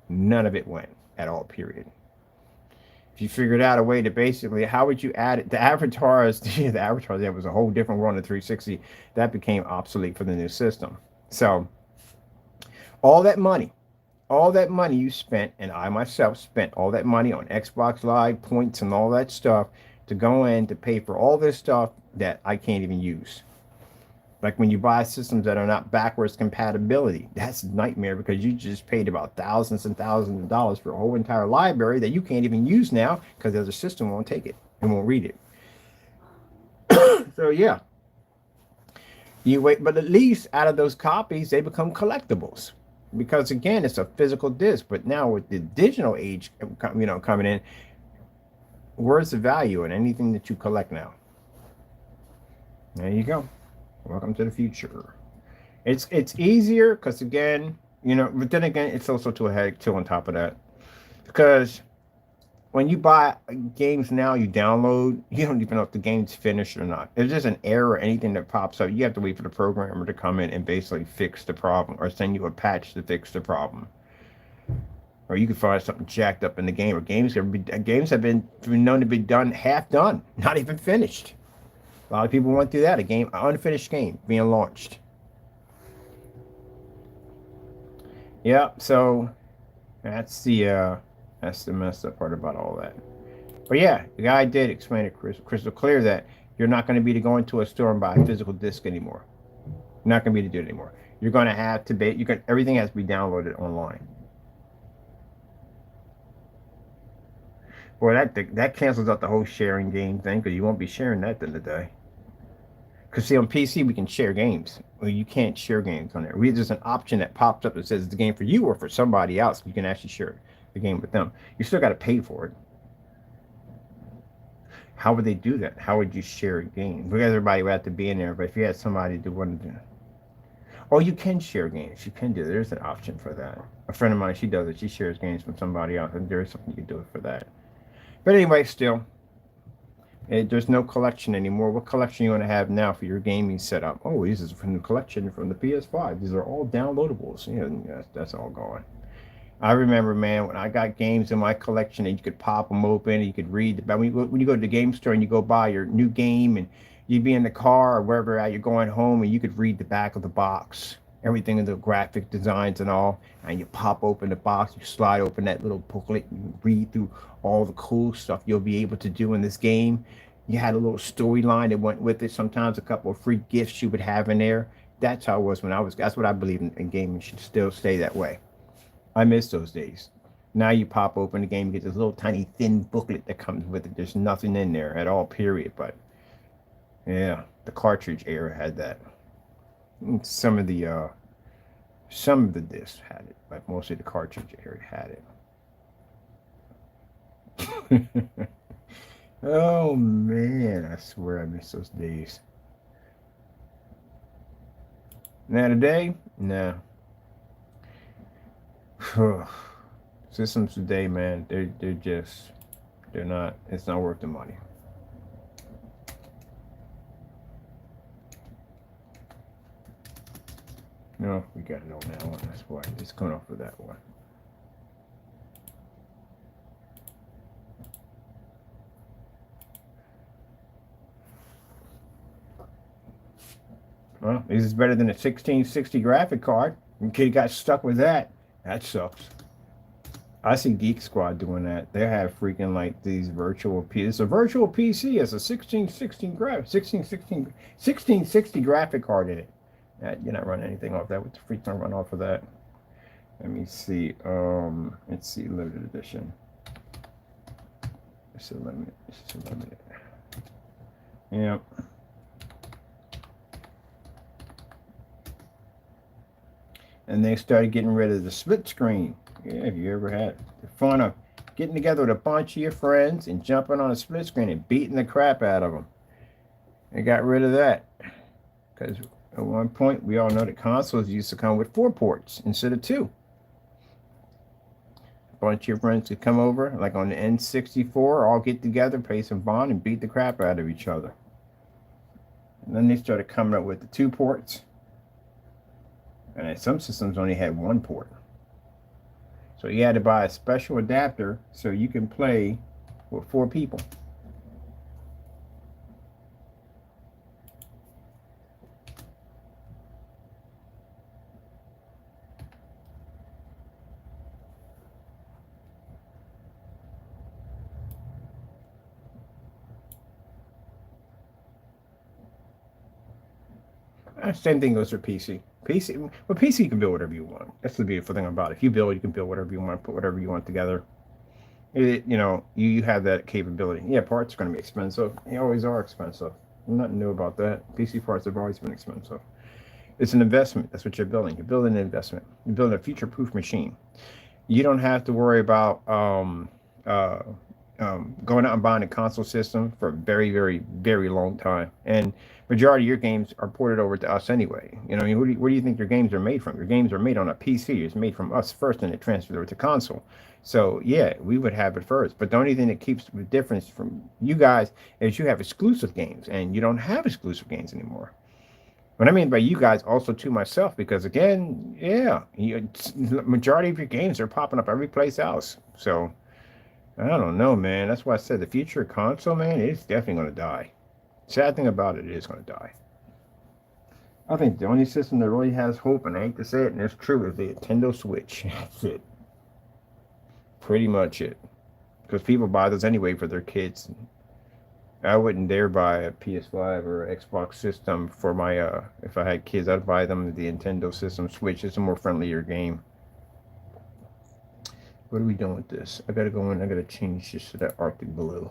None of it went at all, period. If you figured out a way to basically, how would you add it? The avatars, the avatars, that was a whole different world in 360. That became obsolete for the new system. So all that money you spent, and I myself spent all that money on Xbox Live points and all that stuff to go in to pay for all this stuff that I can't even use. Like when you buy systems that are not backwards compatibility, that's a nightmare because you just paid about thousands and thousands of dollars for a whole entire library that you can't even use now because the other system won't take it and won't read it. So yeah, you wait, but at least out of those copies, they become collectibles because again, it's a physical disc. But now with the digital age, coming in, where's the value in anything that you collect now? There you go. Welcome to the future. It's easier because again, but then again, it's also to a headache too on top of that. Because when you buy games now, you download, you don't even know if the game's finished or not. If there's an error or anything that pops up, you have to wait for the programmer to come in and basically fix the problem or send you a patch to fix the problem. Or you can find something jacked up in the game. Or games have been known to be half done, not even finished. A lot of people went through that, an unfinished game being launched. Yeah, so that's the messed up part about all that. But yeah, the guy did explain it crystal clear that you're not going to be to go into a store and buy a physical disc anymore. You're not going to be to do it anymore. You're going to have to everything has to be downloaded online. Boy, that cancels out the whole sharing game thing because you won't be sharing that at the end of the day. Because see, on PC, we can share games. Well, you can't share games on there. There's an option that pops up that says it's a game for you or for somebody else. You can actually share the game with them. You still got to pay for it. How would they do that? How would you share a game? Because everybody would have to be in there. But if you had somebody to want to do, oh, you can share games. You can do. There's an option for that. A friend of mine, she does it. She shares games from somebody else, and there's something you can do for that. But anyway, still, There's no collection anymore. What collection you want to have now for your gaming setup? Oh, this is from the collection from the PS5. These are all downloadables. Yeah, that's all gone. I remember, man, when I got games in my collection and you could pop them open and you could read about when you go to the game store and you go buy your new game and you'd be in the car or wherever you're going home and you could read the back of the box, everything in the graphic designs and all, and you pop open the box, you slide open that little booklet, you read through all the cool stuff you'll be able to do in this game. You had a little storyline that went with it, sometimes a couple of free gifts you would have in there. That's how it was when I was, that's what I believe in gaming should still stay that way. I miss those days. Now you pop open the game, you get this little tiny thin booklet that comes with it. There's nothing in there at all, period. But yeah, the cartridge era had that. Some of the discs had it, but mostly the cartridge era had it. Oh man, I swear I miss those days. Now today, nah. Systems today, man, they're not. It's not worth the money. No, we got it on that one. That's why it's coming off of that one. Well, this is better than a 1660 graphic card. The kid got stuck with that. That sucks. I see Geek Squad doing that. They have freaking like these virtual P. It's a virtual PC. It's a 1660 graphic card in it. You're not running anything off that. What the freak don't run off of that? Let me see. Let's see. Limited edition. It's a limit. It's a limited. Yep. And they started getting rid of the split screen. Yeah, if you ever had the fun of getting together with a bunch of your friends and jumping on a split screen and beating the crap out of them. They got rid of that because at one point we all know that consoles used to come with 4 ports instead of 2. A bunch of your friends could come over, like on the N64, all get together, play some Bond, and beat the crap out of each other. And then they started coming up with the 2 ports. And some systems only had 1 port. So you had to buy a special adapter so you can play with 4 people. Same thing goes for PC. PC you can build whatever you want. That's the beautiful thing about it. If you build, you can build whatever you want, put whatever you want together. You have that capability. Yeah, parts are going to be expensive. They always are expensive. Nothing new about that. PC parts have always been expensive. It's an investment. That's what you're building. You're building an investment. You're building a future-proof machine. You don't have to worry about going out and buying a console system for a very, very, very long time. And majority of your games are ported over to us anyway. I mean, where do you think your games are made from? Your games are made on a PC. It's made from us first, and it transfers over to console. So yeah, we would have it first. But the only thing that keeps the difference from you guys is you have exclusive games, and you don't have exclusive games anymore. What I mean by you guys, also to myself, because again, yeah, majority of your games are popping up every place else. So I don't know, man. That's why I said the future console, man, it's definitely going to die. Sad thing about it, it is going to die. I think the only system that really has hope, and I hate to say it, and it's true, is the Nintendo Switch. That's it. Pretty much it. Because people buy those anyway for their kids. I wouldn't dare buy a PS5 or Xbox system for my, if I had kids, I'd buy them the Nintendo system Switch. It's a more friendlier game. What are we doing with this? I gotta go in, I gotta change this to that Arctic Blue.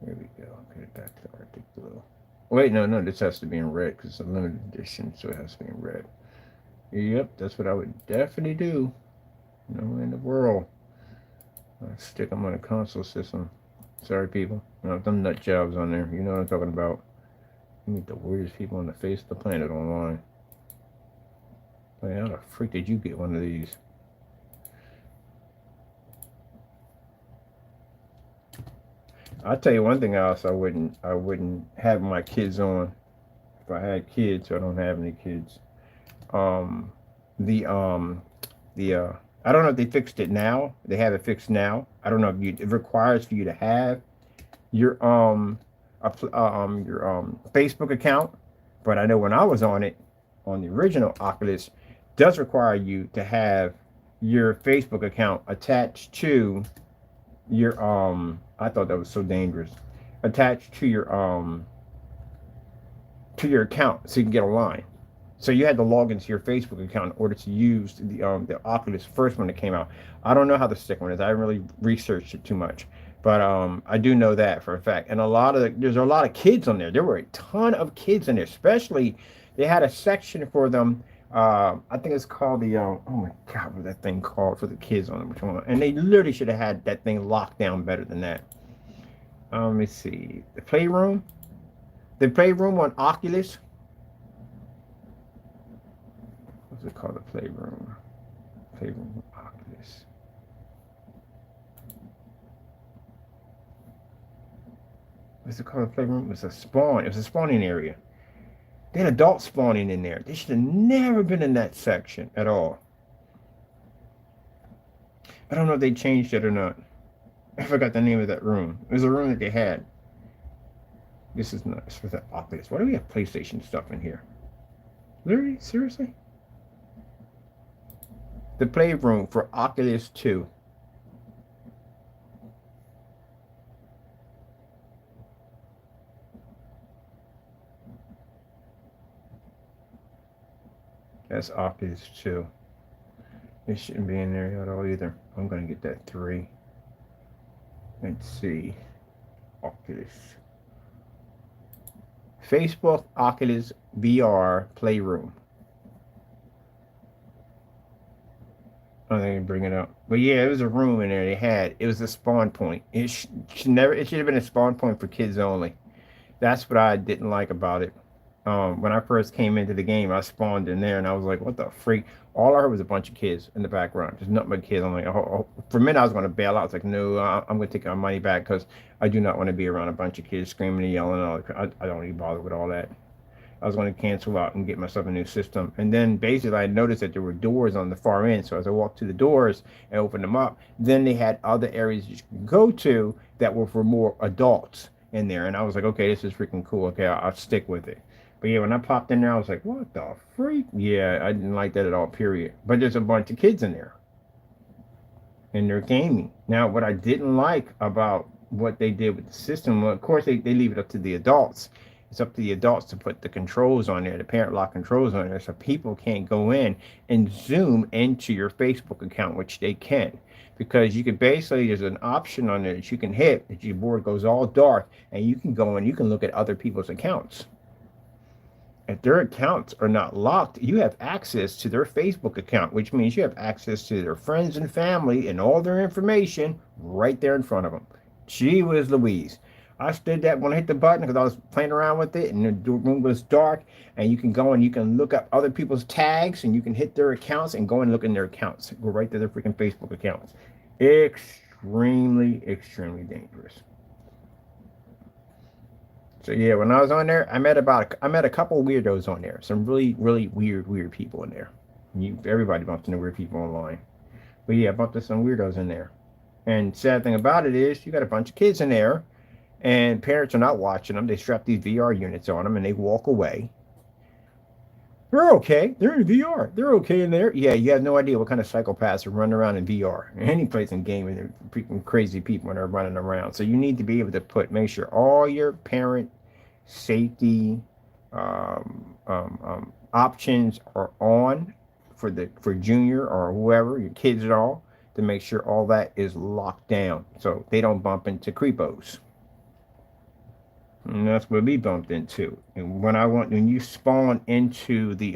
There we go. Get it back to the Arctic Blue. Wait, no, this has to be in red because it's a limited edition, so it has to be in red. Yep, that's what I would definitely do. No way in the world. I'll stick them on a console system. Sorry, people. No, them nut jobs on there. You know what I'm talking about. You meet the weirdest people on the face of the planet online. Like, how the freak did you get one of these? I'll tell you one thing else I wouldn't have my kids on if I had kids. So I don't have any kids. Um, the the I don't know if they fixed it now. They have it fixed now. I don't know if it requires for you to have your Facebook account, but I know when I was on it on the original Oculus, does require you to have your Facebook account attached to your I thought that was so dangerous. Attached to your account so you can get online. So you had to log into your Facebook account in order to use the Oculus first one that came out. I don't know how the second one is. I haven't really researched it too much, but I do know that for a fact. And there's a lot of kids on there. There were a ton of kids in there. Especially, they had a section for them. I think it's called the oh my God, what that thing called for the kids on it? Which one? And they literally should have had that thing locked down better than that. Let me see. The playroom on Oculus. What's it called? The playroom. Playroom Oculus. What's it called? The playroom? It was a spawn. It was a spawning area. They had adults spawning in there. They should have never been in that section at all. I don't know if they changed it or not. I forgot the name of that room. It was a room that they had. This is not. It's for the Oculus. Why do we have PlayStation stuff in here? Literally? Seriously? The playroom for Oculus 2. That's Oculus 2. It shouldn't be in there at all either. I'm going to get that 3. Let's see. Oculus. Facebook Oculus VR Playroom. I didn't bring it up, but yeah, it was a room in there. It was a spawn point. It should have been a spawn point for kids only. That's what I didn't like about it. When I first came into the game, I spawned in there and I was like, what the freak? All I heard was a bunch of kids in the background. There's nothing but kids. I'm like, for a minute, I was going to bail out. I was like, no, I'm going to take my money back because I do not want to be around a bunch of kids screaming and yelling. I don't even bother with all that. I was going to cancel out and get myself a new system. And then basically I noticed that there were doors on the far end. So as I walked to the doors and opened them up, then they had other areas you could go to that were for more adults in there. And I was like, okay, this is freaking cool. Okay, I'll stick with it. But yeah, when I popped in there, I was like, what the freak? Yeah, I didn't like that at all, period. But there's a bunch of kids in there. And they're gaming. Now, what I didn't like about what they did with the system, well, of course, they leave it up to the adults. It's up to the adults to put the controls on there, the parent lock controls on there, so people can't go in and zoom into your Facebook account, which they can. Because you can basically, there's an option on there that you can hit, that your board goes all dark, and you can go and you can look at other people's accounts. If their accounts are not locked, you have access to their Facebook account, which means you have access to their friends and family and all their information right there in front of them. Gee whiz Louise. I stood that when I hit the button because I was playing around with it and the room was dark, and you can go and you can look up other people's tags and you can hit their accounts and go and look in their accounts. Go right to their freaking Facebook accounts. Extremely, extremely dangerous. So yeah, when I was on there, I met a couple weirdos on there. Some really, really weird people in there. Everybody bumps into weird people online. But yeah, I bumped into some weirdos in there. And sad thing about it is you got a bunch of kids in there and parents are not watching them. They strap these VR units on them and they walk away. They're okay. They're in VR. They're okay in there. Yeah, you have no idea what kind of psychopaths are running around in VR. Any place in gaming, they're freaking crazy people when they're running around. So you need to be able to make sure all your parent safety options are on for junior or whoever, your kids at all, to make sure all that is locked down so they don't bump into creepos. And that's what we bumped into. And when you spawn into the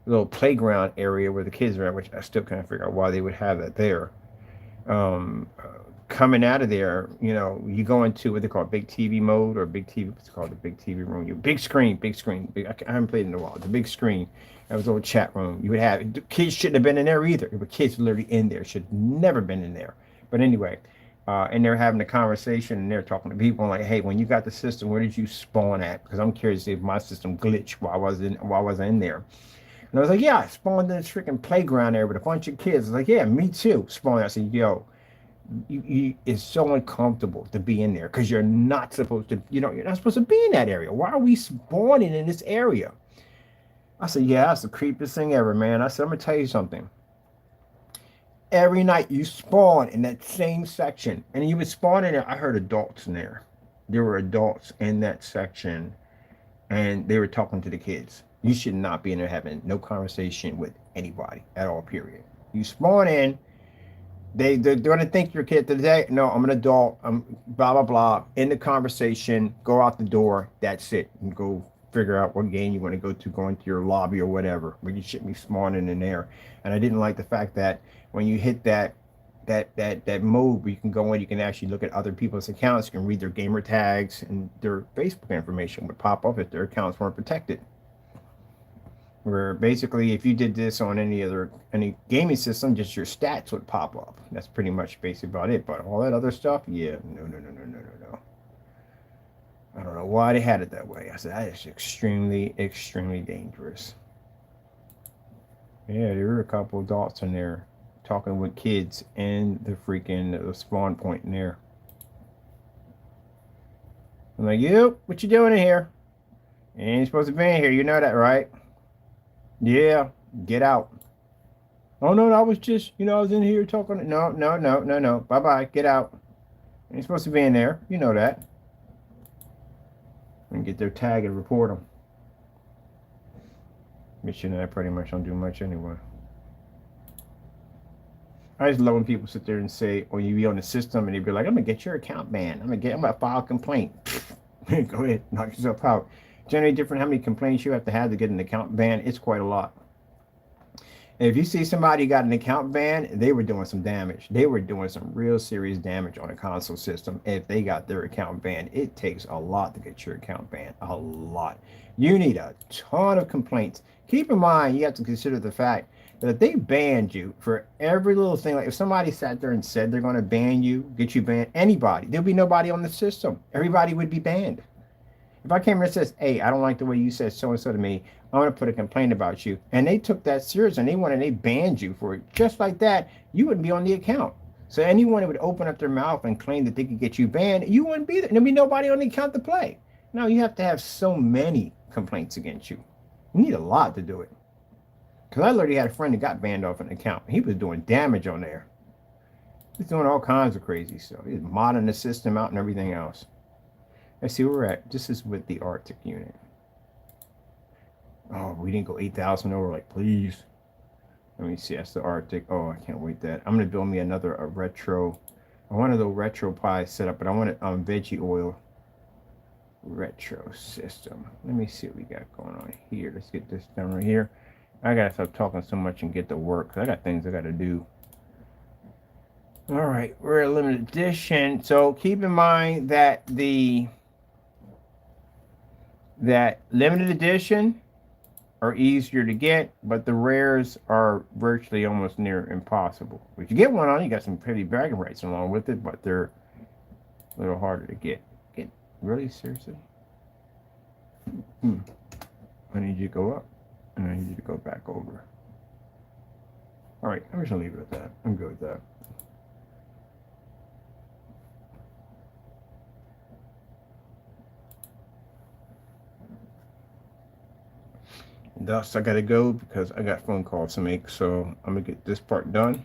little playground area where the kids are at, which I still can't figure out why they would have that there. Coming out of there, you go into what they call big TV mode or big TV. What's called the big TV room? Big screen. I haven't played in a while. The big screen. That was a little chat room. You would have kids shouldn't have been in there either. But kids literally in there should never been in there. But anyway. and they're having a conversation and they're talking to people like, hey, when you got the system, where did you spawn at? Because I'm curious if my system glitched while I was in there. And I was like, yeah, I spawned in this freaking playground there with a bunch of kids. I was like, yeah, me too. Spawned. I said, yo, it's so uncomfortable to be in there because you're not supposed to, you're not supposed to be in that area. Why are we spawning in this area? I said, yeah, that's the creepiest thing ever, man. I said, I'm gonna tell you something. Every night you spawn in that same section, and you would spawn in there. I heard adults in there. There were adults in that section, and they were talking to the kids. You should not be in there having no conversation with anybody at all. Period. You spawn in, they're going to think you're a kid today. No, I'm an adult. I'm blah blah blah. In the conversation, go out the door. That's it. And go figure out what game you want to go into your lobby or whatever. But you shouldn't be spawning in there. And I didn't like the fact that when you hit that mode where you can go in, you can actually look at other people's accounts. You can read their gamer tags, and their Facebook information would pop up if their accounts weren't protected. Where basically if you did this on any gaming system, just your stats would pop up. That's pretty much basically about it. But all that other stuff, yeah, no. I don't know why they had it that way. I said that is extremely, extremely dangerous. Yeah, there were a couple of adults in there talking with kids in the spawn point in there. I'm like, you, what you doing in here? You ain't supposed to be in here. You know that, right? Yeah, get out. Oh no, I was just, I was in here talking. No. Bye bye, get out. You ain't supposed to be in there. You know that. And get their tag and report them. But I pretty much don't do much anyway. I just love when people sit there and say, or you be on the system and they be like, I'm gonna get your account banned. I'm gonna file a complaint. Go ahead, knock yourself out. Generally different how many complaints you have to get an account banned. It's quite a lot. If you see somebody got an account ban, they were doing some damage. They were doing some real serious damage on a console system. If they got their account banned, it takes a lot to get your account banned. A lot. You need a ton of complaints. Keep in mind, you have to consider the fact that if they banned you for every little thing, like if somebody sat there and said they're going to ban you, get you banned, anybody, there'll be nobody on the system. Everybody would be banned. If I came here and says, hey, I don't like the way you said so-and-so to me, I'm going to put a complaint about you. And they took that serious and they banned you for it. Just like that, you wouldn't be on the account. So anyone that would open up their mouth and claim that they could get you banned, you wouldn't be there. There'd be nobody on the account to play. No, you have to have so many complaints against you. You need a lot to do it. Because I literally had a friend that got banned off an account. He was doing damage on there. He was doing all kinds of crazy stuff. He was modding the system out and everything else. Let's see where we're at. This is with the Arctic unit. Oh, we didn't go 8,000 over. Like, please. Let me see. That's the Arctic. Oh, I can't wait that. I'm going to build me a retro. I wanted the retro pie set up, but I wanted veggie oil retro system. Let me see what we got going on here. Let's get this done right here. I got to stop talking so much and get to work, because I got things I got to do. All right. We're a limited edition. So keep in mind that that limited edition are easier to get, but the rares are virtually almost near impossible. If you get one on, you got some pretty bragging rights along with it, but they're a little harder to get. Really? Seriously? I need you to go up, and I need you to go back over. All right, I'm just gonna leave it at that. I'm good with that. Thus, I gotta go because I got phone calls to make, so I'm gonna get this part done.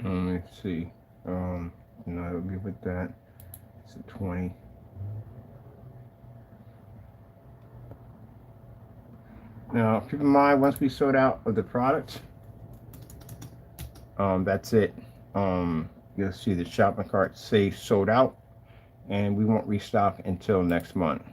Let's see. No, it'll be with that. It's a 20. Now, keep in mind, once we sold out of the product, that's it. You'll see the shopping cart say sold out, and we won't restock until next month.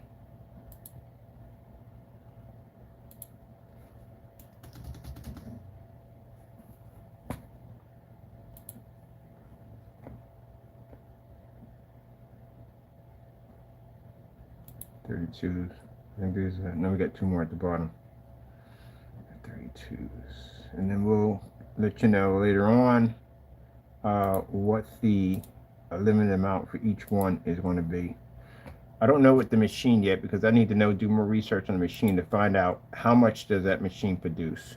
$32s. I think there's no, we got 2 more at the bottom. 32s, and then we'll let you know later on what the limited amount for each one is going to be. I don't know what the machine yet, because I need to do more research on the machine to find out how much does that machine produce.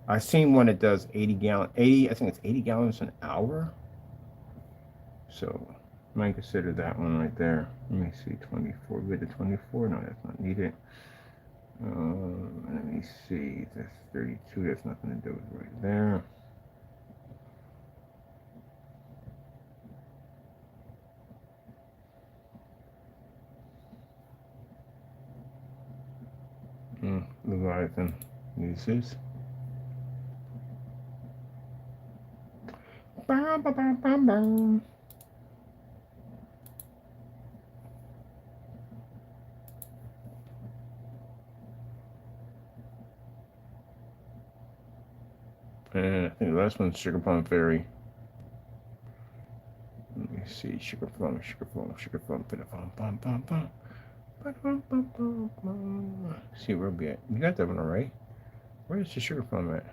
I've seen one that does 80 I think it's 80 gallons an hour. So I might consider that one right there. Let me see, 24, bit to 24, no, that's not needed. Let me see, that's 32, that's nothing to do with right there. Leviathan uses. Bam, bam, bam, bam, bam. And I think the last one's Sugar Plum Fairy. Let me see, Sugar Plum, bum, bum, bum. See where we at. You got that one alright. Where's the Sugar Plum at?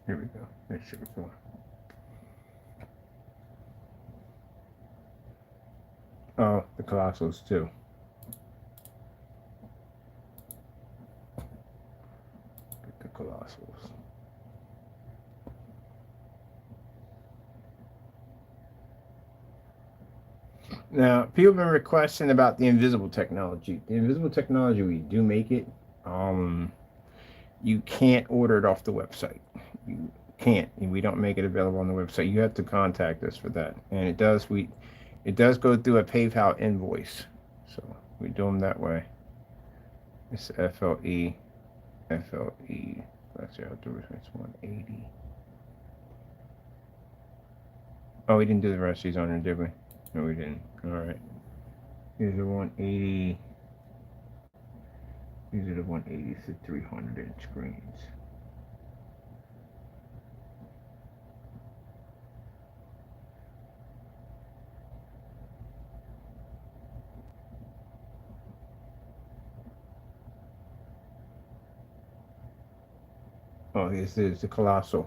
Here we go. There's Sugar Plum. Oh, the Colossals too. Get the Colossals. Now, people have been requesting about the invisible technology. The invisible technology, we do make it. You can't order it off the website. You can't. We don't make it available on the website. You have to contact us for that. And it does go through a PayPal invoice. So we do them that way. It's FLE. Let's see how to do it. It's 180. Oh, we didn't do the rest of these on there, did we? No, we didn't. All right. These are 180. These are the 180s to 300 inch screens. Oh, this is the Colossal.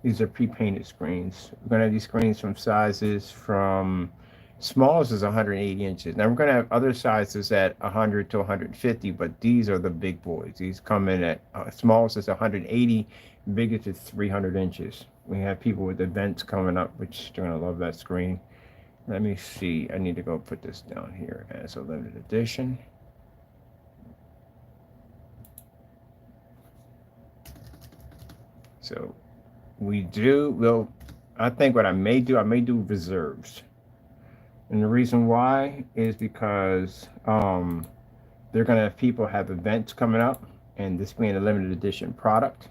These are pre-painted screens. We're going to have these screens from sizes from smallest is 180 inches. Now we're going to have other sizes at 100 to 150, but these are the big boys. These come in at smallest is 180, biggest is 300 inches. We have people with events coming up, which they're going to love that screen. Let me see. I need to go put this down here as a limited edition. So I think what I may do reserves. And the reason why is because they're going to have people have events coming up, and this being a limited edition product,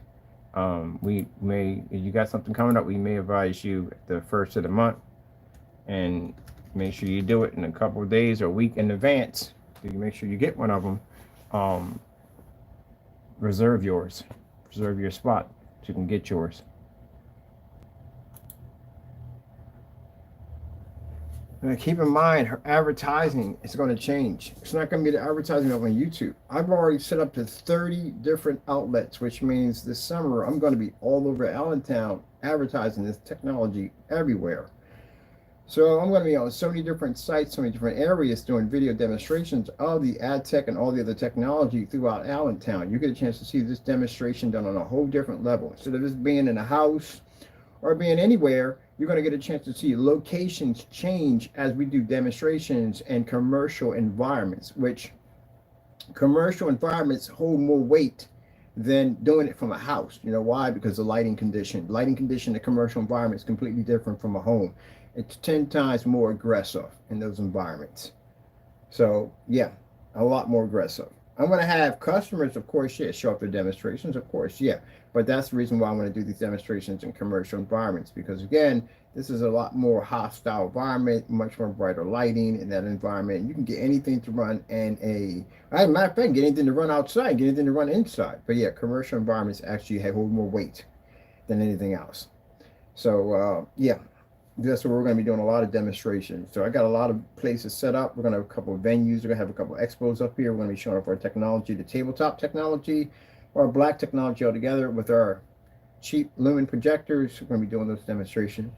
if you got something coming up, we may advise you the first of the month, and make sure you do it in a couple of days or a week in advance. So you make sure you get one of them. Reserve your spot so you can get yours. Now keep in mind, her advertising is going to change. It's not going to be the advertising over on YouTube. I've already set up to 30 different outlets, which means this summer I'm going to be all over Allentown advertising this technology everywhere. So I'm going to be on so many different sites, so many different areas doing video demonstrations of the ad tech and all the other technology throughout Allentown. You get a chance to see this demonstration done on a whole different level. Instead of just being in a house or being anywhere, you're going to get a chance to see locations change as we do demonstrations and commercial environments, which commercial environments hold more weight than doing it from a house. You know why? Because the lighting condition. Lighting condition in a commercial environment is completely different from a home. it's 10 times more aggressive in those environments. So yeah, a lot more aggressive. I'm going to have customers, of course, yeah, show up for demonstrations, of course, yeah. But that's the reason why I want to do these demonstrations in commercial environments, because again, this is a lot more hostile environment, much more brighter lighting in that environment. You can get anything to run in as a matter of fact, get anything to run outside, get anything to run inside. But yeah, commercial environments actually hold more weight than anything else. So yeah, that's where we're going to be doing a lot of demonstrations. So I got a lot of places set up. We're going to have a couple of venues. We're going to have a couple of expos up here. We're going to be showing off our technology, the tabletop technology, or black technology altogether with our cheap lumen projectors. We're going to be doing those demonstrations.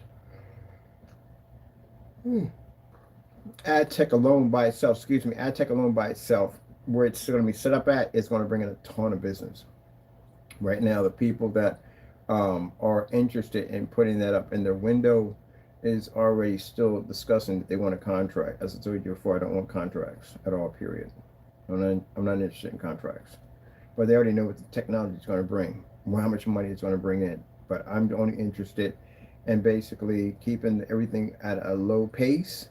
AdTech alone by itself, excuse me, AdTech alone by itself, where it's going to be set up at, is going to bring in a ton of business. Right now, the people that are interested in putting that up in their window is already still discussing that they want a contract. As I told you before, I don't want contracts at all, period. I'm not interested in contracts. But they already know what the technology is going to bring, how much money it's going to bring in. But I'm only interested in basically keeping everything at a low pace,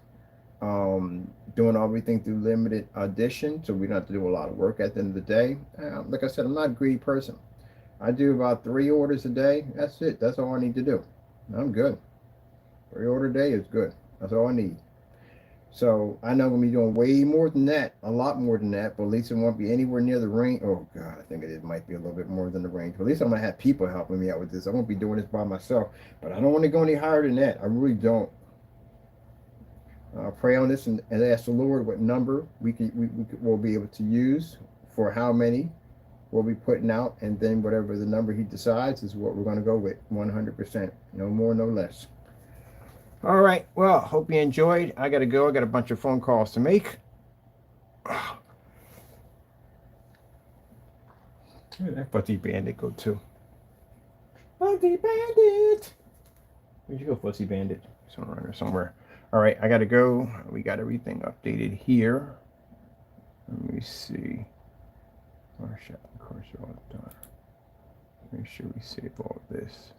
doing everything through limited audition, so we don't have to do a lot of work at the end of the day. Like I said, I'm not a greedy person. I do about 3 orders a day. That's it. That's all I need to do. I'm good. 3 order a day is good. That's all I need. So I know I'm gonna be doing way more than that, a lot more than that, but at least it won't be anywhere near the range. Oh God, I think it might be a little bit more than the range. But at least I'm gonna have people helping me out with this. I won't be doing this by myself. But I don't want to go any higher than that. I really don't. I'll pray on this and ask the Lord what number we'll be able to use for how many we'll be putting out, and then whatever the number he decides is what we're going to go with, 100%. No more, no less. All right. Well, hope you enjoyed. I got to go. I got a bunch of phone calls to make. Where did that Fuzzy Bandit go to? Fuzzy Bandit! Where'd you go, Fuzzy Bandit? It's around here somewhere. All right. I got to go. We got everything updated here. Let me see. Of course, you're all done. Make sure we save all this.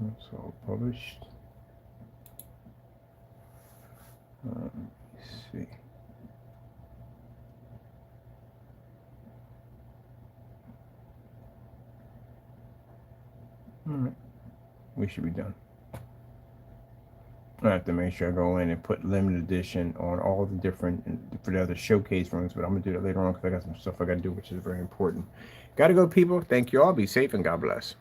That's all published. Let me see. All right. We should be done. I have to make sure I go in and put limited edition on all the different for the other showcase rooms, but I'm gonna do that later on because I got some stuff I gotta do, which is very important. Gotta go, people. Thank you all. Be safe and God bless.